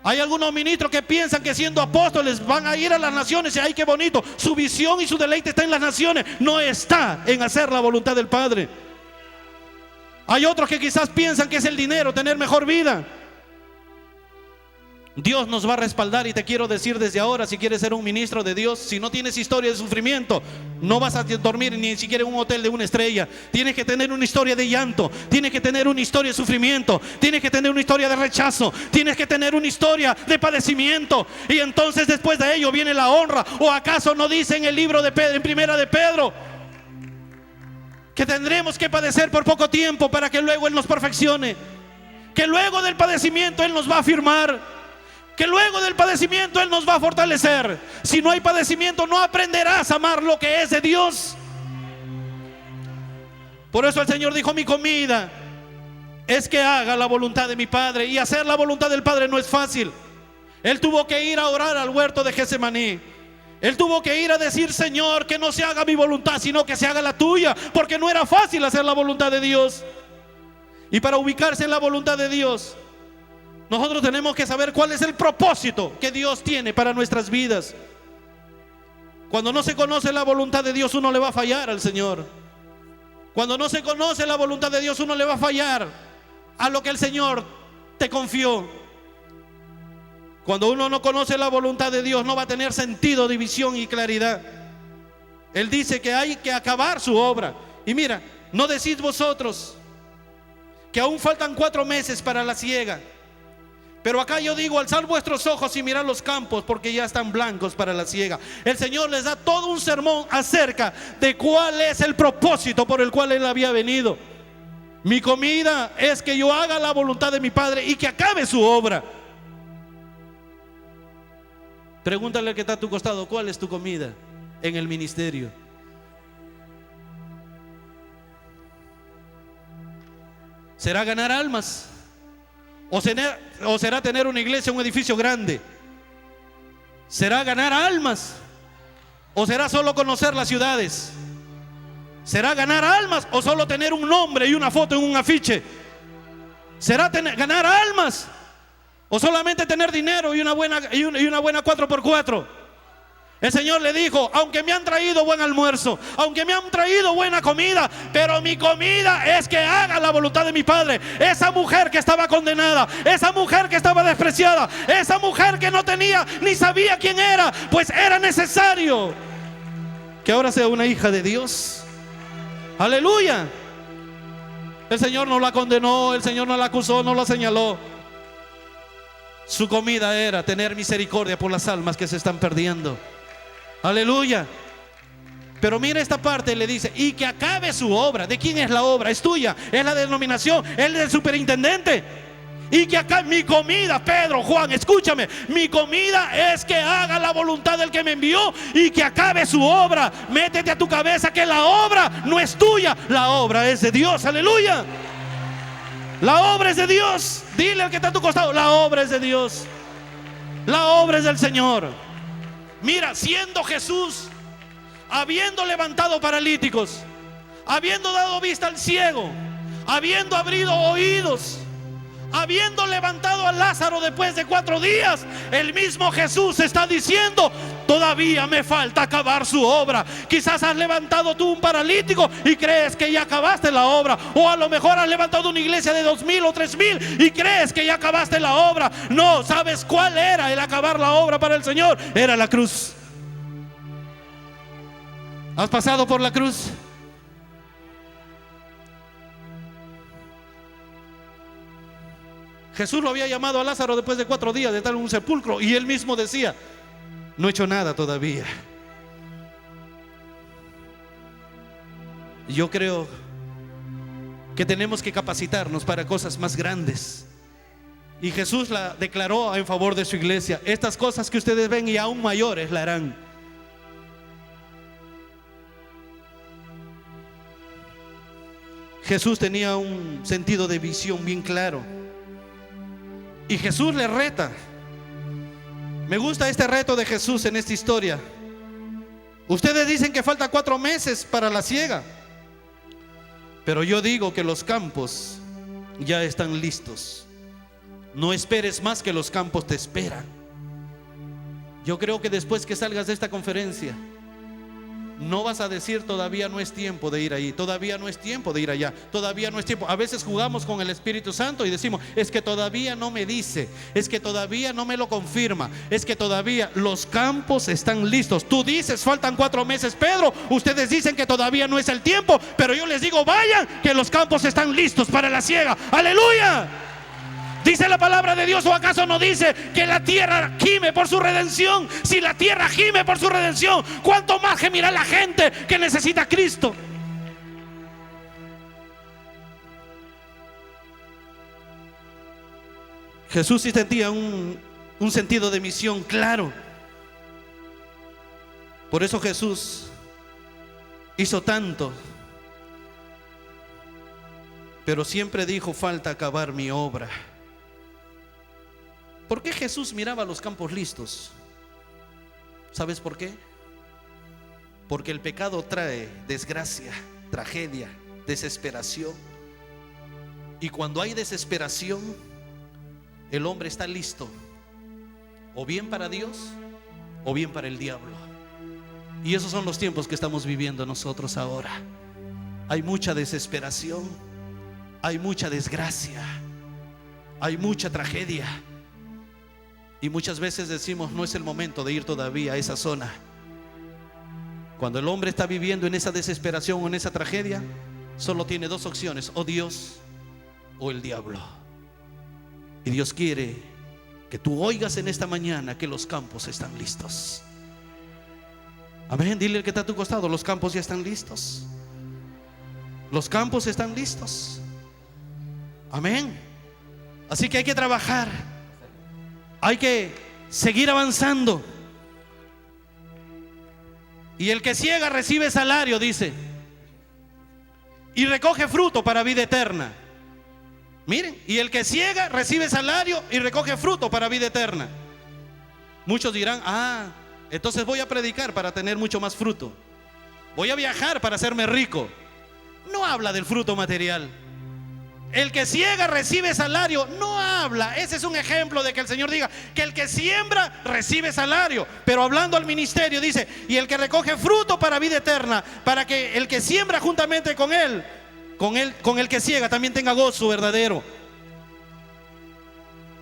Hay algunos ministros que piensan que siendo apóstoles van a ir a las naciones y ¡ay, qué bonito! Su visión y su deleite está en las naciones, no está en hacer la voluntad del Padre. Hay otros que quizás piensan que es el dinero, tener mejor vida. Dios nos va a respaldar, y te quiero decir desde ahora: si quieres ser un ministro de Dios, si no tienes historia de sufrimiento, no vas a dormir ni siquiera en un hotel de una estrella. Tienes que tener una historia de llanto, tienes que tener una historia de sufrimiento, tienes que tener una historia de rechazo, tienes que tener una historia de padecimiento, y entonces después de ello viene la honra. ¿O acaso no dice en el libro de Pedro, en primera de Pedro, que tendremos que padecer por poco tiempo para que luego Él nos perfeccione? Que luego del padecimiento Él nos va a afirmar, que luego del padecimiento Él nos va a fortalecer. Si no hay padecimiento, no aprenderás a amar lo que es de Dios. Por eso el Señor dijo: mi comida es que haga la voluntad de mi Padre. Y hacer la voluntad del Padre no es fácil. Él tuvo que ir a orar al huerto de Getsemaní. Él tuvo que ir a decir: Señor, que no se haga mi voluntad, sino que se haga la tuya. Porque no era fácil hacer la voluntad de Dios. Y para ubicarse en la voluntad de Dios, nosotros tenemos que saber cuál es el propósito que Dios tiene para nuestras vidas. Cuando no se conoce la voluntad de Dios, uno le va a fallar al Señor. Cuando no se conoce la voluntad de Dios, uno le va a fallar a lo que el Señor te confió. Cuando uno no conoce la voluntad de Dios, no va a tener sentido, división y claridad. Él dice que hay que acabar su obra. Y mira, ¿no decís vosotros que aún faltan 4 meses para la siega? Pero acá yo digo: alzad vuestros ojos y mirad los campos, porque ya están blancos para la siega. El Señor les da todo un sermón acerca de cuál es el propósito por el cual Él había venido. Mi comida es que yo haga la voluntad de mi Padre y que acabe su obra. Pregúntale al que está a tu costado: ¿cuál es tu comida en el ministerio? ¿Será ganar almas? ¿O será tener una iglesia, un edificio grande? ¿Será ganar almas? ¿O será solo conocer las ciudades? ¿Será ganar almas o solo tener un nombre y una foto en un afiche? ¿Será ganar almas o solamente tener dinero y una buena 4x4? El Señor le dijo: aunque me han traído buen almuerzo, aunque me han traído buena comida, pero mi comida es que haga la voluntad de mi Padre. Esa mujer que estaba condenada, esa mujer que estaba despreciada, esa mujer que no tenía ni sabía quién era, pues era necesario que ahora sea una hija de Dios. Aleluya. El Señor no la condenó, el Señor no la acusó, no la señaló. Su comida era tener misericordia por las almas que se están perdiendo. Aleluya. Pero mira esta parte, le dice: y que acabe su obra. ¿De quién es la obra? Es tuya, es la denominación, es del superintendente. Y que acabe mi comida, Pedro, Juan, escúchame: mi comida es que haga la voluntad del que me envió y que acabe su obra. Métete a tu cabeza que la obra no es tuya, la obra es de Dios. Aleluya. La obra es de Dios. Dile al que está a tu costado: la obra es de Dios, la obra es del Señor. Mira, siendo Jesús, habiendo levantado paralíticos, habiendo dado vista al ciego, habiendo abrido oídos, habiendo levantado a Lázaro después de 4 días, el mismo Jesús está diciendo: todavía me falta acabar su obra. Quizás has levantado tú un paralítico y crees que ya acabaste la obra. O a lo mejor has levantado una iglesia de 2,000 o 3,000 y crees que ya acabaste la obra. No, ¿sabes cuál era el acabar la obra para el Señor? Era la cruz. ¿Has pasado por la cruz? Jesús lo había llamado a Lázaro después de 4 días de estar en un sepulcro, y él mismo decía: no he hecho nada todavía. Yo creo que tenemos que capacitarnos para cosas más grandes. Y Jesús la declaró en favor de su iglesia: estas cosas que ustedes ven y aún mayores la harán. Jesús tenía un sentido de visión bien claro. Y Jesús le reta. Me gusta este reto de Jesús en esta historia. Ustedes dicen que falta 4 meses para la siega, pero yo digo que los campos ya están listos. No esperes más, que los campos te esperan. Yo creo que después que salgas de esta conferencia, no vas a decir todavía no es tiempo de ir ahí, todavía no es tiempo de ir allá, todavía no es tiempo. A veces jugamos con el Espíritu Santo y decimos: es que todavía no me dice, es que todavía no me lo confirma, es que todavía. Los campos están listos. Tú dices faltan 4 meses, Pedro. Ustedes dicen que todavía no es el tiempo, pero yo les digo: vayan, que los campos están listos para la siega. ¡Aleluya! ¿Dice la palabra de Dios, o acaso no dice que la tierra gime por su redención? Si la tierra gime por su redención, ¿cuánto más gemirá la gente que necesita a Cristo? Jesús sí sentía un sentido de misión claro. Por eso Jesús hizo tanto, pero siempre dijo: falta acabar mi obra. ¿Por qué Jesús miraba los campos listos? ¿Sabes por qué? Porque el pecado trae desgracia, tragedia, desesperación. Y cuando hay desesperación, el hombre está listo, o bien para Dios, o bien para el diablo. Y esos son los tiempos que estamos viviendo nosotros ahora. Hay mucha desesperación, hay mucha desgracia, hay mucha tragedia. Y muchas veces decimos: no es el momento de ir todavía a esa zona. Cuando el hombre está viviendo en esa desesperación o en esa tragedia, solo tiene 2 opciones: o Dios o el diablo. Y Dios quiere que tú oigas en esta mañana que los campos están listos. Amén. Dile al que está a tu costado: los campos ya están listos. Los campos están listos. Amén. Así que hay que trabajar. Hay que seguir avanzando. Y el que siega recibe salario, dice, y recoge fruto para vida eterna. Miren, y el que siega recibe salario y recoge fruto para vida eterna. Muchos dirán: entonces voy a predicar para tener mucho más fruto, voy a viajar para hacerme rico. No habla del fruto material. El que siega recibe salario, no habla. Ese es un ejemplo de que el Señor diga que el que siembra recibe salario. Pero hablando al ministerio dice: y el que recoge fruto para vida eterna, para que el que siembra juntamente con el que ciega también tenga gozo verdadero.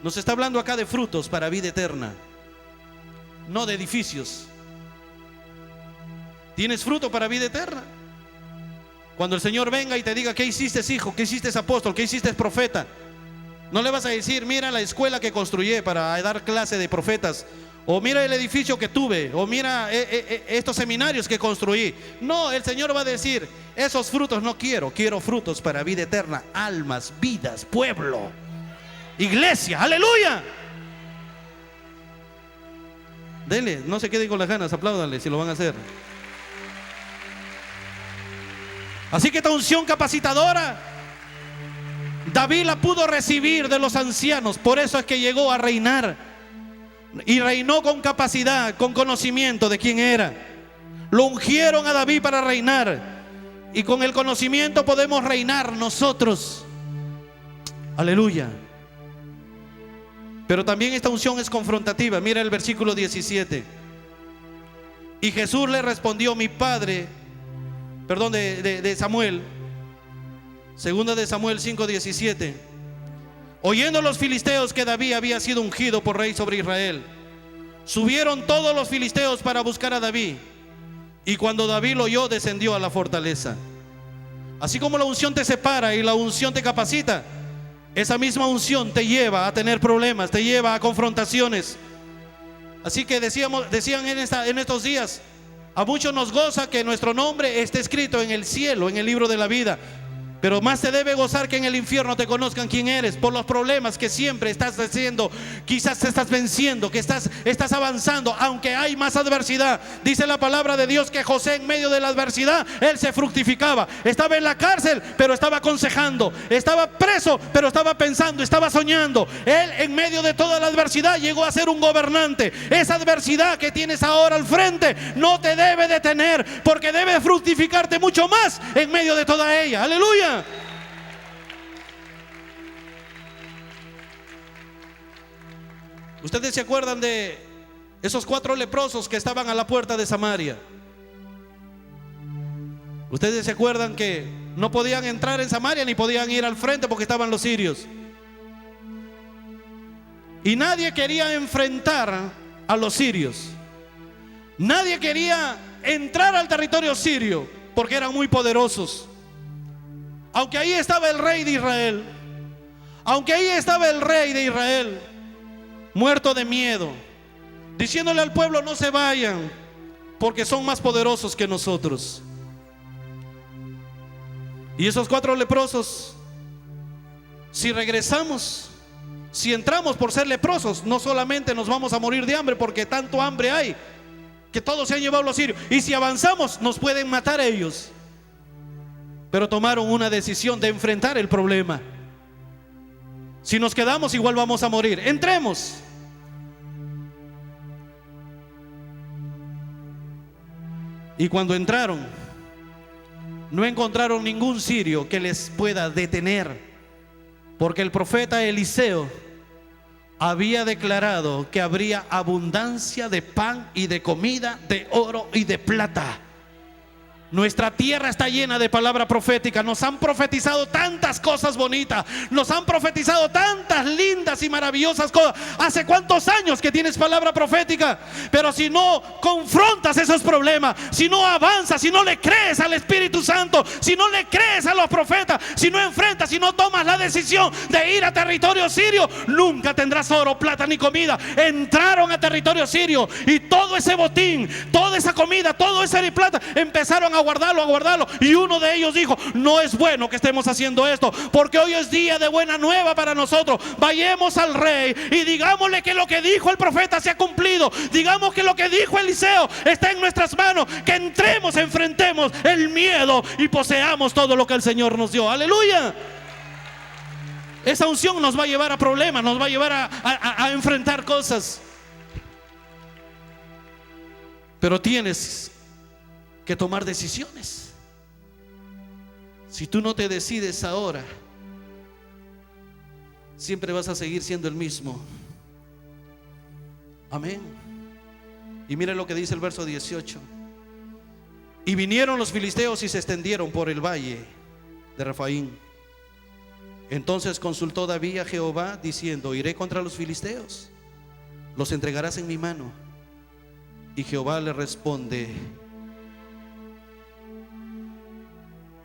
Nos está hablando acá de frutos para vida eterna, no de edificios. ¿Tienes fruto para vida eterna? Cuando el Señor venga y te diga: ¿qué hiciste, hijo? ¿Qué hiciste, apóstol? ¿Qué hiciste, profeta? No le vas a decir: mira la escuela que construí para dar clase de profetas, o mira el edificio que tuve, o mira estos seminarios que construí. No, el Señor va a decir: esos frutos no quiero, quiero frutos para vida eterna, almas, vidas, pueblo, iglesia. ¡Aleluya! Denle, no se queden con las ganas, apláudanle si lo van a hacer. Así que esta unción capacitadora, David la pudo recibir de los ancianos. Por eso es que llegó a reinar. Y reinó con capacidad, con conocimiento de quién era. Lo ungieron a David para reinar. Y con el conocimiento podemos reinar nosotros. Aleluya. Pero también esta unción es confrontativa. Mira el versículo 17. Y Jesús le respondió: mi padre, de Samuel, segunda de Samuel 5:17. Oyendo los filisteos que David había sido ungido por rey sobre Israel, subieron todos los filisteos para buscar a David. Y cuando David lo oyó, descendió a la fortaleza. Así como la unción te separa y la unción te capacita, esa misma unción te lleva a tener problemas, te lleva a confrontaciones. Así que decían en estos días, a muchos nos goza que nuestro nombre esté escrito en el cielo, en el libro de la vida. Pero más te debe gozar que en el infierno te conozcan quién eres, por los problemas que siempre estás haciendo. Quizás te estás venciendo, que estás avanzando, aunque hay más adversidad. Dice la palabra de Dios que José, en medio de la adversidad, él se fructificaba. Estaba en la cárcel, pero estaba aconsejando. Estaba preso, pero estaba pensando, estaba soñando. Él, en medio de toda la adversidad, llegó a ser un gobernante. Esa adversidad que tienes ahora al frente no te debe detener, porque debe fructificarte mucho más en medio de toda ella. Aleluya. Ustedes se acuerdan de esos 4 leprosos que estaban a la puerta de Samaria. Ustedes se acuerdan que no podían entrar en Samaria ni podían ir al frente porque estaban los sirios. Y nadie quería enfrentar a los sirios. Nadie quería entrar al territorio sirio porque eran muy poderosos. Aunque ahí estaba el rey de Israel, aunque ahí estaba el rey de Israel, muerto de miedo, diciéndole al pueblo: no se vayan, porque son más poderosos que nosotros. Y esos 4 leprosos, si regresamos, si entramos por ser leprosos, no solamente nos vamos a morir de hambre, porque tanto hambre hay que todos se han llevado los sirios. Y si avanzamos, nos pueden matar ellos. Pero tomaron una decisión de enfrentar el problema. Si nos quedamos, igual vamos a morir. Entremos. Y cuando entraron, no encontraron ningún sirio que les pueda detener, porque el profeta Eliseo había declarado que habría abundancia de pan y de comida, de oro y de plata. Nuestra tierra está llena de palabra profética. Nos han profetizado tantas cosas bonitas, nos han profetizado tantas lindas y maravillosas cosas. ¿Hace cuántos años que tienes palabra profética? Pero si no confrontas esos problemas, si no avanzas, si no le crees al Espíritu Santo, si no le crees a los profetas, si no enfrentas, si no tomas la decisión de ir a territorio sirio, nunca tendrás oro, plata ni comida. Entraron a territorio sirio y todo ese botín, toda esa comida, todo ese plata, empezaron a guardarlo, y uno de ellos dijo: no es bueno que estemos haciendo esto, porque hoy es día de buena nueva para nosotros. Vayamos al rey y digámosle que lo que dijo el profeta se ha cumplido. Digamos que lo que dijo Eliseo está en nuestras manos. Que entremos, enfrentemos el miedo y poseamos todo lo que el Señor nos dio. Aleluya. Esa unción nos va a llevar a problemas, nos va a llevar a enfrentar cosas. Pero tienes que tomar decisiones. Si tú no te decides ahora, siempre vas a seguir siendo el mismo. Amén. Y mira lo que dice el verso 18. Y vinieron los filisteos y se extendieron por el valle de Refaín. Entonces consultó David a Jehová diciendo: iré contra los filisteos, los entregarás en mi mano. Y Jehová le responde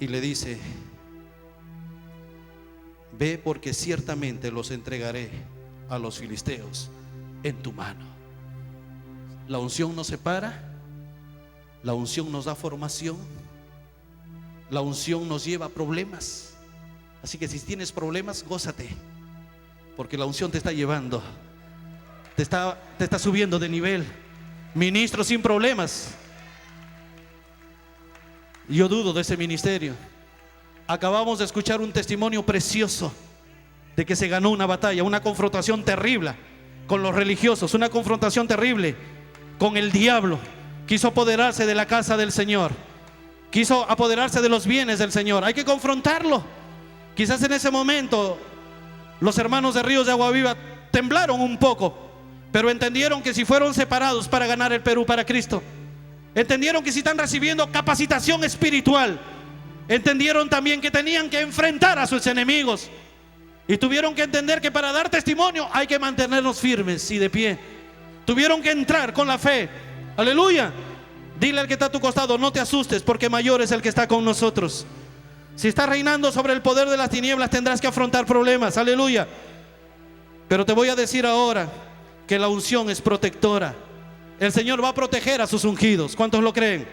y le dice: ve, porque ciertamente los entregaré a los filisteos en tu mano. La unción nos separa, la unción nos da formación, la unción nos lleva a problemas. Así que si tienes problemas, gózate, porque la unción te está llevando, te está subiendo de nivel. Ministro sin problemas. Yo dudo de ese ministerio. Acabamos de escuchar un testimonio precioso de que se ganó una batalla, una confrontación terrible con los religiosos, una confrontación terrible con el diablo. Quiso apoderarse de la casa del Señor, quiso apoderarse de los bienes del Señor. Hay que confrontarlo. Quizás en ese momento los hermanos de Ríos de Agua Viva temblaron un poco, pero entendieron que si fueron separados para ganar el Perú para Cristo, entendieron que si están recibiendo capacitación espiritual, entendieron también que tenían que enfrentar a sus enemigos, y tuvieron que entender que para dar testimonio hay que mantenernos firmes y de pie. Tuvieron que entrar con la fe. Aleluya. Dile al que está a tu costado: no te asustes, porque mayor es el que está con nosotros. Si estás reinando sobre el poder de las tinieblas, tendrás que afrontar problemas. Aleluya. Pero te voy a decir ahora que la unción es protectora. El Señor va a proteger a sus ungidos. ¿Cuántos lo creen?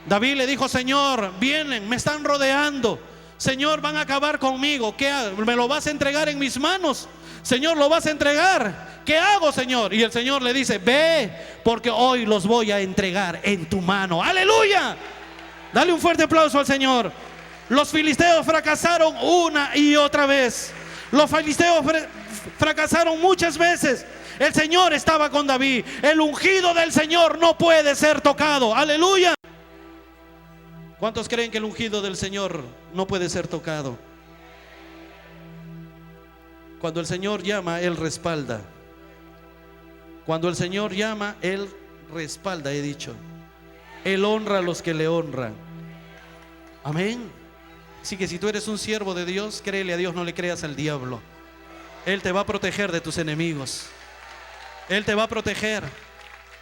David le dijo: Señor, vienen, me están rodeando. Señor, van a acabar conmigo. ¿Qué hago? ¿Me lo vas a entregar en mis manos? Señor, ¿lo vas a entregar? ¿Qué hago, Señor? Y el Señor le dice: ve, porque hoy los voy a entregar en tu mano. ¡Aleluya! Dale un fuerte aplauso al Señor. Los filisteos fracasaron una y otra vez. Los filisteos fracasaron muchas veces. El Señor estaba con David. El ungido del Señor no puede ser tocado. ¡Aleluya! ¿Cuántos creen que el ungido del Señor no puede ser tocado? Cuando el Señor llama, Él respalda. Cuando el Señor llama, Él respalda, he dicho. Él honra a los que le honran. Amén. Así que si tú eres un siervo de Dios, créele a Dios, no le creas al diablo. Él te va a proteger de tus enemigos. Él te va a proteger.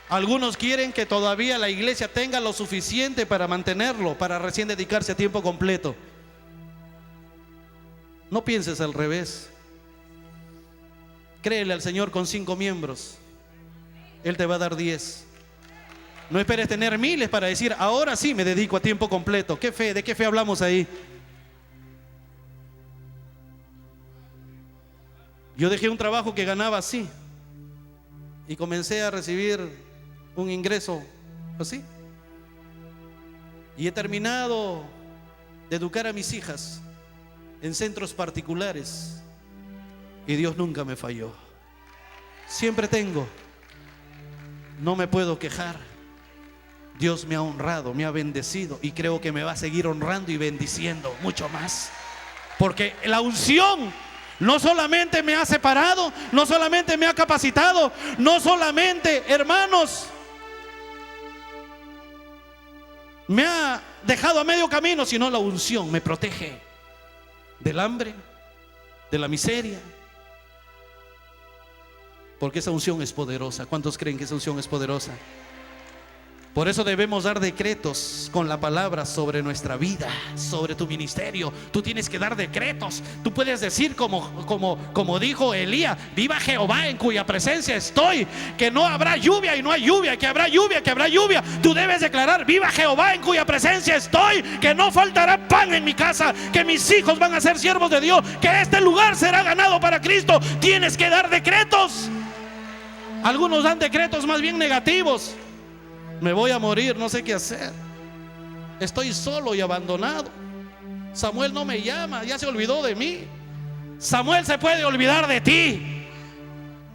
Algunos quieren que todavía la iglesia tenga lo suficiente para mantenerlo, para recién dedicarse a tiempo completo. No pienses al revés. Créele al Señor con 5 miembros. Él te va a dar 10. No esperes tener miles para decir: ahora sí me dedico a tiempo completo. ¿Qué fe? ¿De qué fe hablamos ahí? Yo dejé un trabajo que ganaba así y comencé a recibir un ingreso así. Y he terminado de educar a mis hijas en centros particulares y Dios nunca me falló. Siempre tengo. No me puedo quejar. Dios me ha honrado, me ha bendecido y creo que me va a seguir honrando y bendiciendo mucho más. Porque la unción no solamente me ha separado, no solamente me ha capacitado, no solamente, hermanos, me ha dejado a medio camino, sino la unción me protege del hambre, de la miseria. Porque esa unción es poderosa. ¿Cuántos creen que esa unción es poderosa? Por eso debemos dar decretos con la palabra sobre nuestra vida, sobre tu ministerio. Tú tienes que dar decretos. Tú puedes decir como dijo Elías: viva Jehová en cuya presencia estoy. Que no habrá lluvia y no hay lluvia, que habrá lluvia, que habrá lluvia. Tú debes declarar: viva Jehová en cuya presencia estoy. Que no faltará pan en mi casa, que mis hijos van a ser siervos de Dios, que este lugar será ganado para Cristo. Tienes que dar decretos. Algunos dan decretos más bien negativos. Me voy a morir, no sé qué hacer. Estoy solo y abandonado. Samuel no me llama, ya se olvidó de mí. Samuel se puede olvidar de ti.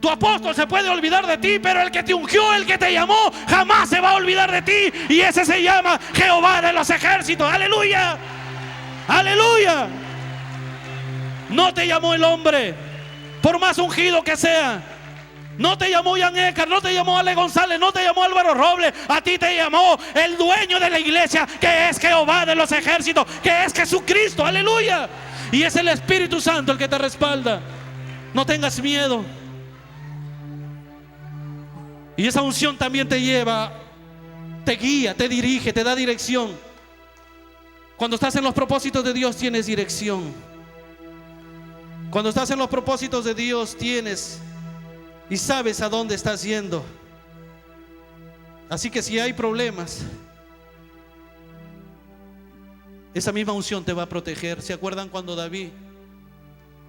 Tu apóstol se puede olvidar de ti, pero el que te ungió, el que te llamó, jamás se va a olvidar de ti. Y ese se llama Jehová de los ejércitos. ¡Aleluya! ¡Aleluya! No te llamó el hombre, por más ungido que sea. No te llamó Jan Écar, no te llamó Ale González, no te llamó Álvaro Robles. A ti te llamó el dueño de la iglesia, que es Jehová de los ejércitos, que es Jesucristo. ¡Aleluya! Y es el Espíritu Santo el que te respalda. No tengas miedo. Y esa unción también te lleva, te guía, te dirige, te da dirección. Cuando estás en los propósitos de Dios tienes dirección. Cuando estás en los propósitos de Dios tienes y sabes a dónde estás yendo. Así que si hay problemas, esa misma unción te va a proteger. ¿Se acuerdan cuando David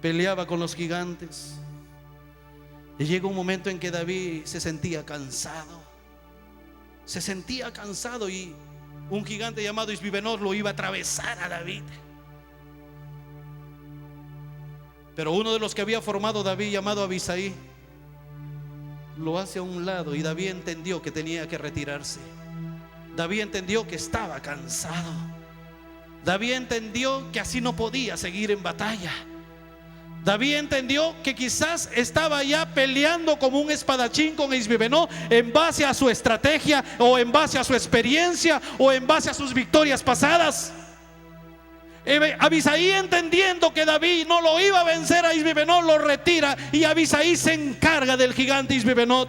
peleaba con los gigantes? Y llega un momento en que David se sentía cansado. Se sentía cansado y un gigante llamado Isbibenor lo iba a atravesar a David. Pero uno de los que había formado David, llamado Abisai, lo hace a un lado y David entendió que tenía que retirarse. David entendió que estaba cansado. David entendió que así no podía seguir en batalla. David entendió que quizás estaba ya peleando como un espadachín con Isbibenó en base a su estrategia o en base a su experiencia o en base a sus victorias pasadas. Abisai, entendiendo que David no lo iba a vencer a Isbibenó, lo retira y Abisai se encarga del gigante Isbibenó.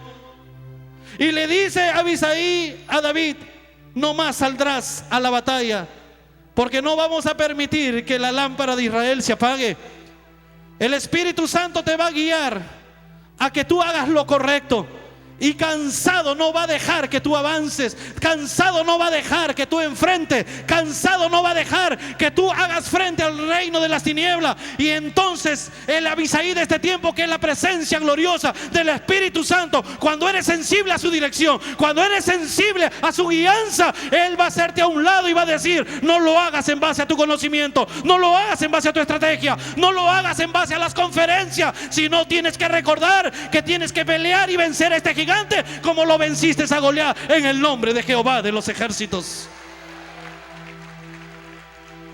Y le dice Abisai a David: no más saldrás a la batalla, porque no vamos a permitir que la lámpara de Israel se apague. El Espíritu Santo te va a guiar a que tú hagas lo correcto. Y cansado no va a dejar que tú avances. Cansado no va a dejar que tú enfrentes. Cansado no va a dejar que tú hagas frente al reino de las tinieblas. Y entonces el Abisaí de este tiempo, que es la presencia gloriosa del Espíritu Santo, cuando eres sensible a su dirección, cuando eres sensible a su guianza, Él va a hacerte a un lado y va a decir: no lo hagas en base a tu conocimiento, no lo hagas en base a tu estrategia, no lo hagas en base a las conferencias, sino tienes que recordar que tienes que pelear y vencer a este gigante como lo venciste a Goliat, en el nombre de Jehová de los ejércitos.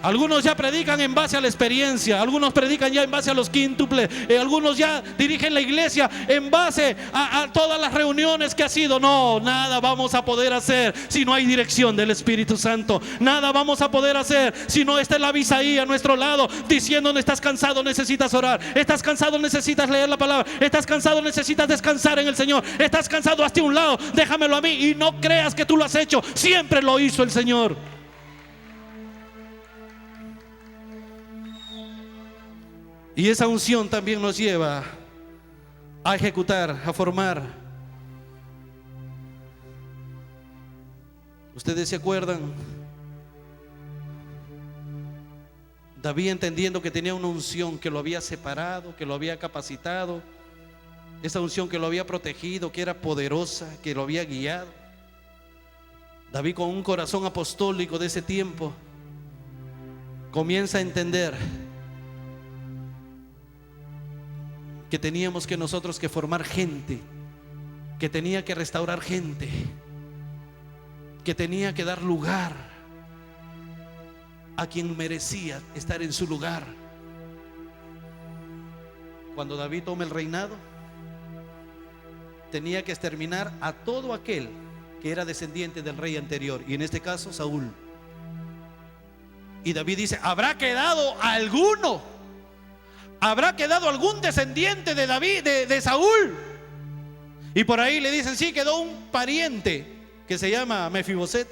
Algunos ya predican en base a la experiencia, algunos predican ya en base a los quíntuples, algunos ya dirigen la iglesia en base a todas las reuniones que ha sido. No, nada vamos a poder hacer si no hay dirección del Espíritu Santo. Nada vamos a poder hacer si no está el Abisaí a nuestro lado diciendo: no estás cansado, necesitas orar. Estás cansado, necesitas leer la palabra. Estás cansado, necesitas descansar en el Señor. Estás cansado, hazte a un lado, déjamelo a mí. Y no creas que tú lo has hecho, siempre lo hizo el Señor. Y esa unción también nos lleva a ejecutar, a formar. Ustedes se acuerdan, David, entendiendo que tenía una unción que lo había separado, que lo había capacitado, esa unción que lo había protegido, que era poderosa, que lo había guiado. David, con un corazón apostólico de ese tiempo, comienza a entender que teníamos que nosotros que formar gente, que tenía que restaurar gente, que tenía que dar lugar a quien merecía estar en su lugar. Cuando David toma el reinado, tenía que exterminar a todo aquel que era descendiente del rey anterior, y en este caso Saúl. Y David dice: ¿habrá quedado alguno? ¿Habrá quedado algún descendiente de David, de Saúl? Y por ahí le dicen: sí, quedó un pariente que se llama Mefiboset.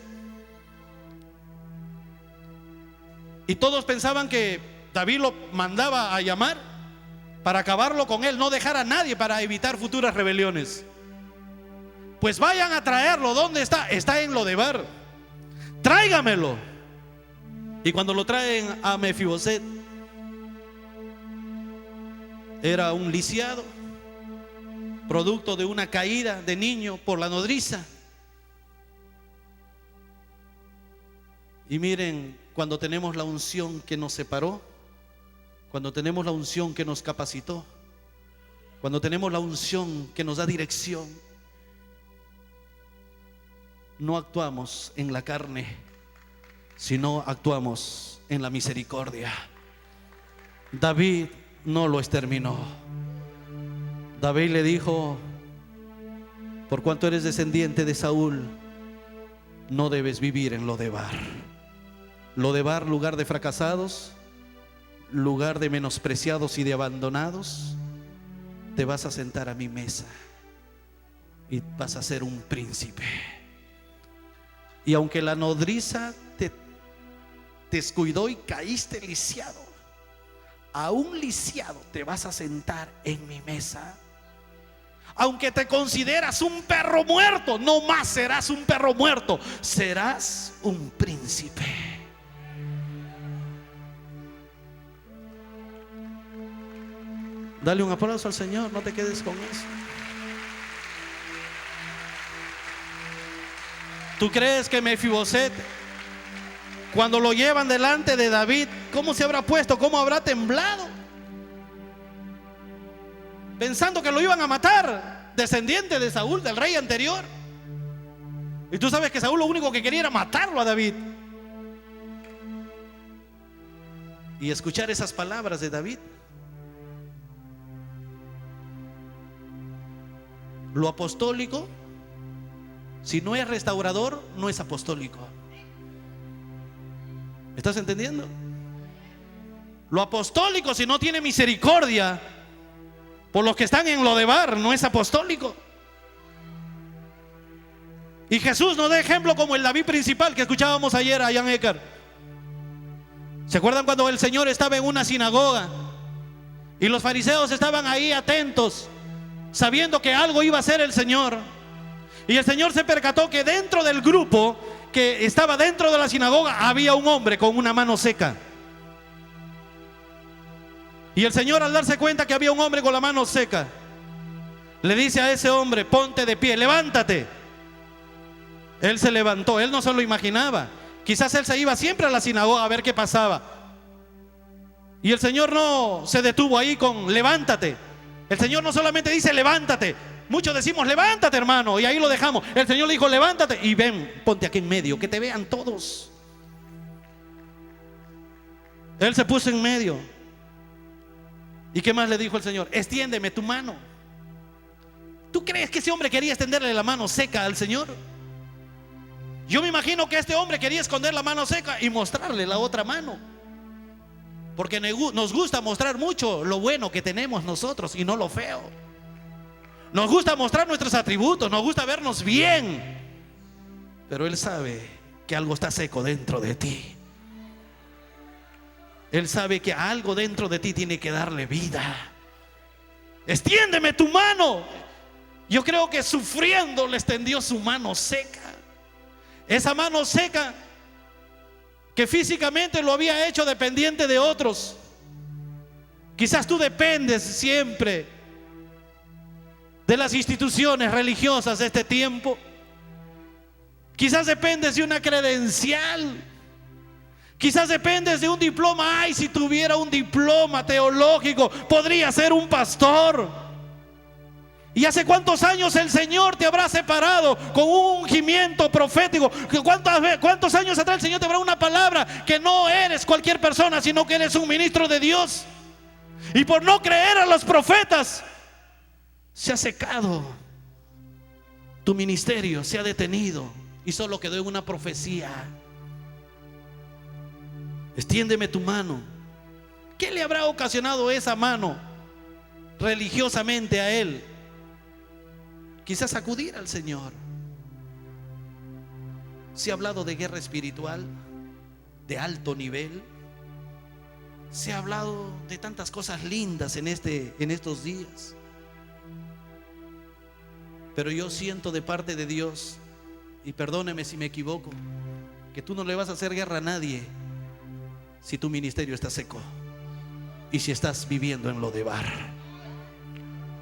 Y todos pensaban que David lo mandaba a llamar para acabarlo con él, no dejar a nadie, para evitar futuras rebeliones. Pues vayan a traerlo. ¿Dónde está? Está en Lodebar. Tráigamelo. Y cuando lo traen a Mefiboset, era un lisiado, producto de una caída de niño por la nodriza. Y miren, cuando tenemos la unción que nos separó, cuando tenemos la unción que nos capacitó, cuando tenemos la unción que nos da dirección, no actuamos en la carne, sino actuamos en la misericordia. David no lo exterminó. David le dijo: por cuanto eres descendiente de Saúl, no debes vivir en Lodebar. Lodebar, lugar de fracasados, lugar de menospreciados y de abandonados. Te vas a sentar a mi mesa y vas a ser un príncipe. Y aunque la nodriza te descuidó y caíste lisiado, a un lisiado te vas a sentar en mi mesa. Aunque te consideras un perro muerto, no más serás un perro muerto, serás un príncipe. Dale un aplauso al Señor, no te quedes con eso. ¿Tú crees que Mefiboset, cuando lo llevan delante de David, cómo se habrá puesto, cómo habrá temblado? Pensando que lo iban a matar, descendiente de Saúl, del rey anterior. Y tú sabes que Saúl lo único que quería era matarlo a David. Y escuchar esas palabras de David. Lo apostólico, si no es restaurador, no es apostólico. ¿Estás entendiendo? Lo apostólico, si no tiene misericordia por los que están en Lodebar, no es apostólico. Y Jesús nos da ejemplo como el David principal que escuchábamos ayer a Jan Ecker. ¿Se acuerdan cuando el Señor estaba en una sinagoga y los fariseos estaban ahí atentos, sabiendo que algo iba a hacer el Señor? Y el Señor se percató que dentro del grupo que estaba dentro de la sinagoga había un hombre con una mano seca. Y el Señor, al darse cuenta que había un hombre con la mano seca, le dice a ese hombre: ponte de pie, levántate. Él se levantó, él no se lo imaginaba. Quizás él se iba siempre a la sinagoga a ver qué pasaba. Y el Señor no se detuvo ahí con levántate. El Señor no solamente dice levántate. Muchos decimos levántate, hermano, y ahí lo dejamos. El Señor le dijo levántate y ven, ponte aquí en medio, que te vean todos. Él se puso en medio. ¿Y qué más le dijo el Señor? Extiéndeme tu mano. ¿Tú crees que ese hombre quería extenderle la mano seca al Señor? Yo me imagino que este hombre quería esconder la mano seca y mostrarle la otra mano. Porque nos gusta mostrar mucho lo bueno que tenemos nosotros y no lo feo. Nos gusta mostrar nuestros atributos, nos gusta vernos bien. Pero Él sabe que algo está seco dentro de ti. Él sabe que algo dentro de ti tiene que darle vida. Extiéndeme tu mano. Yo creo que sufriendo le extendió su mano seca. Esa mano seca que físicamente lo había hecho dependiente de otros. Quizás tú dependes siempre de las instituciones religiosas de este tiempo. Quizás dependes de una credencial. Quizás dependes de un diploma. Ay, si tuviera un diploma teológico, podría ser un pastor. ¿Y hace cuántos años el Señor te habrá separado con un ungimiento profético? ¿Cuántos años atrás el Señor te habrá una palabra que no eres cualquier persona, sino que eres un ministro de Dios? Y por no creer a los profetas, se ha secado tu ministerio, se ha detenido y solo quedó en una profecía. Extiéndeme tu mano. ¿Qué le habrá ocasionado esa mano religiosamente a él? Quizás acudir al Señor. Se ha hablado de guerra espiritual de alto nivel. Se ha hablado de tantas cosas lindas en estos días. Pero yo siento de parte de Dios, y perdóneme si me equivoco, que tú no le vas a hacer guerra a nadie si tu ministerio está seco y si estás viviendo en Lodebar.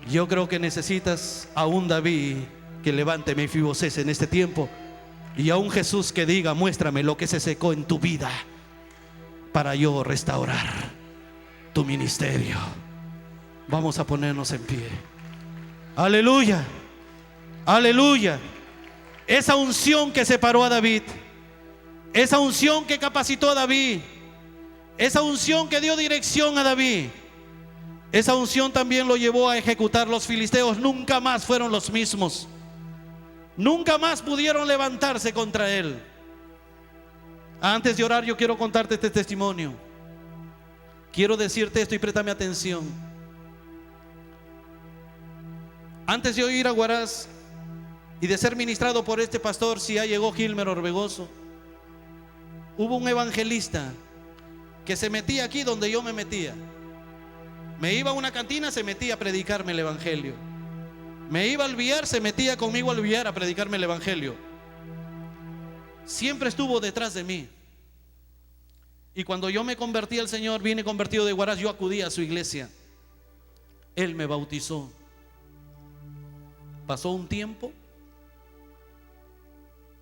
Yo creo que necesitas a un David que levante Mefibosés en este tiempo, y a un Jesús que diga: muéstrame lo que se secó en tu vida para yo restaurar tu ministerio. Vamos a ponernos en pie. Aleluya, aleluya. Esa unción que separó a David, esa unción que capacitó a David, esa unción que dio dirección a David, esa unción también lo llevó a ejecutar. Los filisteos nunca más fueron los mismos. Nunca más pudieron levantarse contra él. Antes de orar, yo quiero contarte este testimonio. Quiero decirte esto y préstame atención. Antes de yo ir a Huaraz y de ser ministrado por este pastor, si ya llegó Gilmer Orbegoso, hubo un evangelista que se metía aquí donde yo me metía. Me iba a una cantina, se metía a predicarme el evangelio. Me iba al billar, se metía conmigo al billar a predicarme el evangelio. Siempre estuvo detrás de mí. Y cuando yo me convertí al Señor, vine convertido de Huaraz, yo acudí a su iglesia. Él me bautizó. Pasó un tiempo,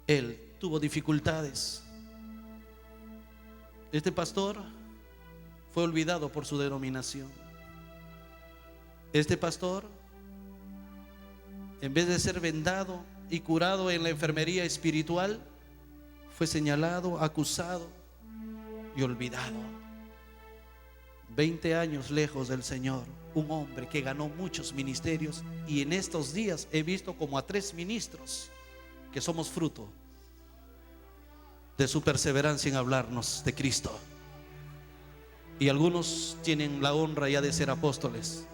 él tuvo dificultades. Este pastor fue olvidado por su denominación. Este pastor, en vez de ser vendado y curado en la enfermería espiritual, fue señalado, acusado y olvidado. 20 años lejos del Señor, un hombre que ganó muchos ministerios, y en estos días he visto como a 3 ministros que somos fruto de su perseverancia en hablarnos de Cristo. Y algunos tienen la honra ya de ser apóstoles.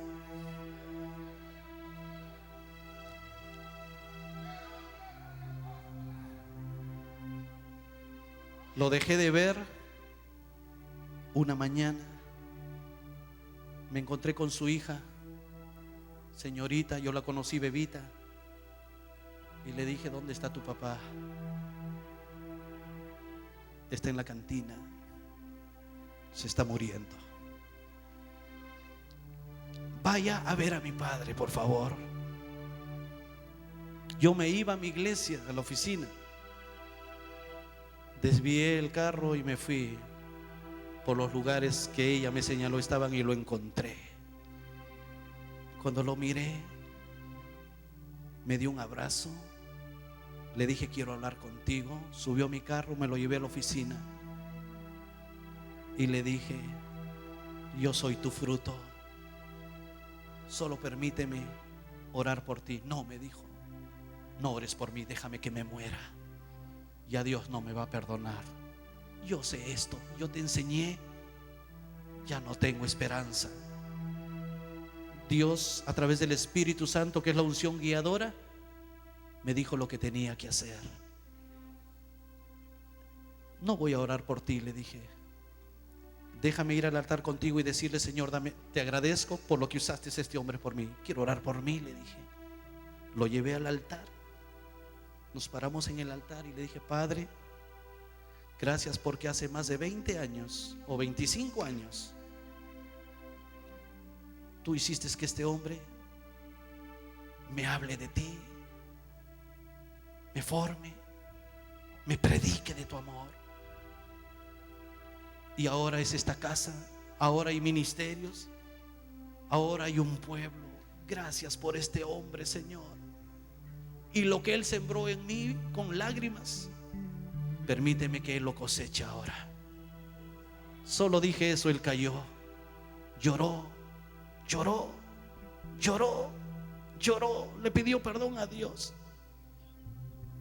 Lo dejé de ver una mañana. Me encontré con su hija, señorita, yo la conocí bebita. Y le dije: ¿dónde está tu papá? Está en la cantina, se está muriendo. Vaya a ver a mi padre, por favor. Yo me iba a mi iglesia, a la oficina. Desvié el carro y me fui por los lugares que ella me señaló estaban, y lo encontré. Cuando lo miré, me dio un abrazo. Le dije: quiero hablar contigo. Subió a mi carro, me lo llevé a la oficina y le dije: yo soy tu fruto, solo permíteme orar por ti. No, me dijo, no ores por mí, déjame que me muera. Ya Dios no me va a perdonar. Yo sé esto, yo te enseñé, ya no tengo esperanza. Dios, a través del Espíritu Santo, que es la unción guiadora, me dijo lo que tenía que hacer. No voy a orar por ti, le dije. Déjame ir al altar contigo y decirle: Señor, te agradezco por lo que usaste a este hombre por mí. Quiero orar por mí, le dije. Lo llevé al altar. Nos paramos en el altar y le dije: Padre, gracias porque hace más de 20 años o 25 años tú hiciste que este hombre me hable de ti, me forme, me predique de tu amor. Y ahora es esta casa, ahora hay ministerios, ahora hay un pueblo. Gracias por este hombre, Señor. Y lo que él sembró en mí con lágrimas, permíteme que él lo coseche ahora. Solo dije eso, él cayó, lloró, lloró, lloró, lloró, le pidió perdón a Dios.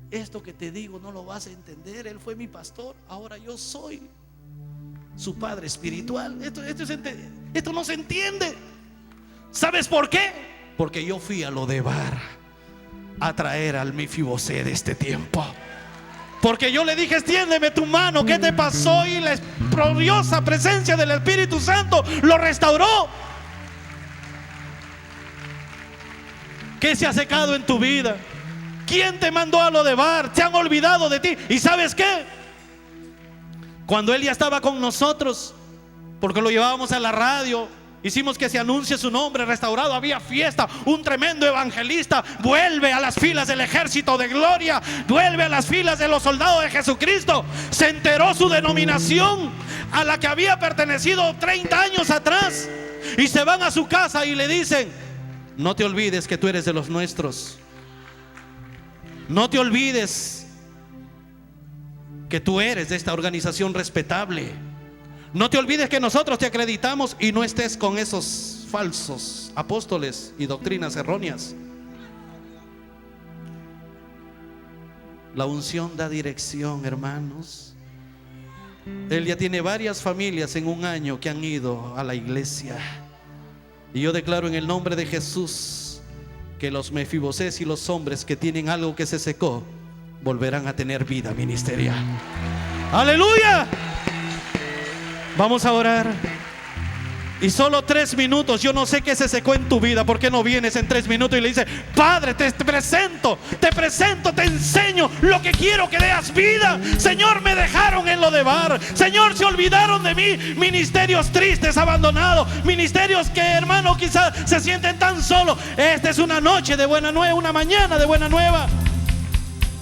Esto que te digo no lo vas a entender. Él fue mi pastor, ahora yo soy su padre espiritual. Esto no se entiende. ¿Sabes por qué? Porque yo fui a Lodebar a traer al Mefibosé de este tiempo. Porque yo le dije: extiéndeme tu mano, ¿qué te pasó? Y la gloriosa presencia del Espíritu Santo lo restauró. ¿Qué se ha secado en tu vida? ¿Quién te mandó a Lodebar? ¿Se han olvidado de ti? ¿Y sabes qué? Cuando él ya estaba con nosotros, porque lo llevábamos a la radio, hicimos que se anuncie su nombre restaurado, había fiesta, un tremendo evangelista vuelve a las filas del ejército de gloria, vuelve a las filas de los soldados de Jesucristo. Se enteró su denominación a la que había pertenecido 30 años atrás, y se van a su casa y le dicen: no te olvides que tú eres de los nuestros. No te olvides que tú eres de esta organización respetable. No te olvides que nosotros te acreditamos, y no estés con esos falsos apóstoles y doctrinas erróneas. La unción da dirección, hermanos. Él ya tiene varias familias en un año que han ido a la iglesia. Y yo declaro en el nombre de Jesús que los Mefibosés y los hombres que tienen algo que se secó volverán a tener vida ministerial. ¡Aleluya! Vamos a orar. Y solo 3 minutos. Yo no sé qué se secó en tu vida. ¿Por qué no vienes en 3 minutos y le dices: Padre, te presento, te enseño lo que quiero que deas vida? Señor, me dejaron en Lodebar. Señor, se olvidaron de mí. Ministerios tristes, abandonados. Ministerios que, hermano, quizás se sienten tan solos. Esta es una noche de buena nueva, una mañana de buena nueva.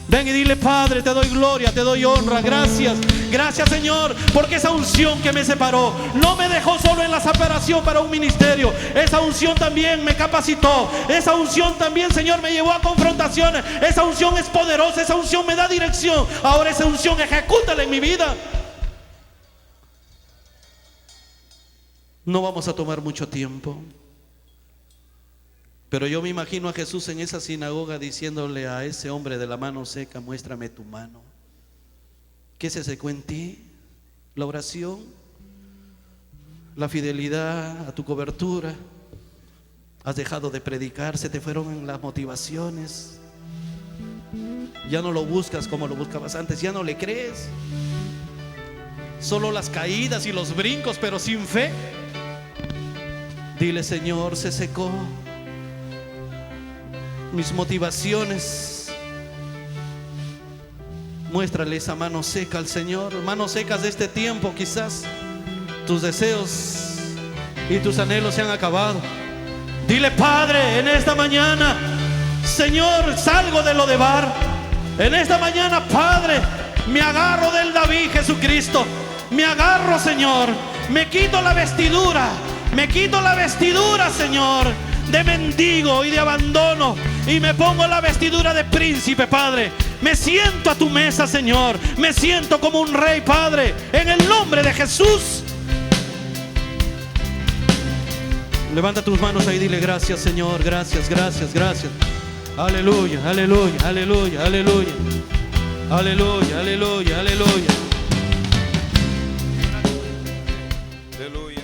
Ven y dile: Padre, te doy gloria, te doy honra. Gracias, gracias, Señor, porque esa unción que me separó no me dejó solo en la separación para un ministerio. Esa unción también me capacitó. Esa unción también, Señor, me llevó a confrontaciones. Esa unción es poderosa, esa unción me da dirección. Ahora esa unción ejecútala en mi vida. No vamos a tomar mucho tiempo, pero yo me imagino a Jesús en esa sinagoga diciéndole a ese hombre de la mano seca: muéstrame tu mano. ¿Qué se secó en ti? La oración, la fidelidad a tu cobertura. Has dejado de predicar, se te fueron las motivaciones. Ya no lo buscas como lo buscabas antes, ya no le crees. Solo las caídas y los brincos, pero sin fe. Dile: Señor, se secó mis motivaciones, Muéstrale esa mano seca al Señor. Manos secas de este tiempo, quizás tus deseos y tus anhelos se han acabado. Dile: Padre, en esta mañana, Señor, salgo de lo de bar. En esta mañana, Padre, me agarro del David Jesucristo. Me agarro, Señor. Me quito la vestidura. Me quito la vestidura, Señor, de mendigo y de abandono, y me pongo la vestidura de príncipe, Padre. Me siento a tu mesa, Señor. Me siento como un rey, Padre, en el nombre de Jesús. Levanta tus manos ahí y dile: gracias, Señor, gracias, gracias, gracias. Aleluya, aleluya, aleluya, aleluya. Aleluya, aleluya, aleluya. Aleluya.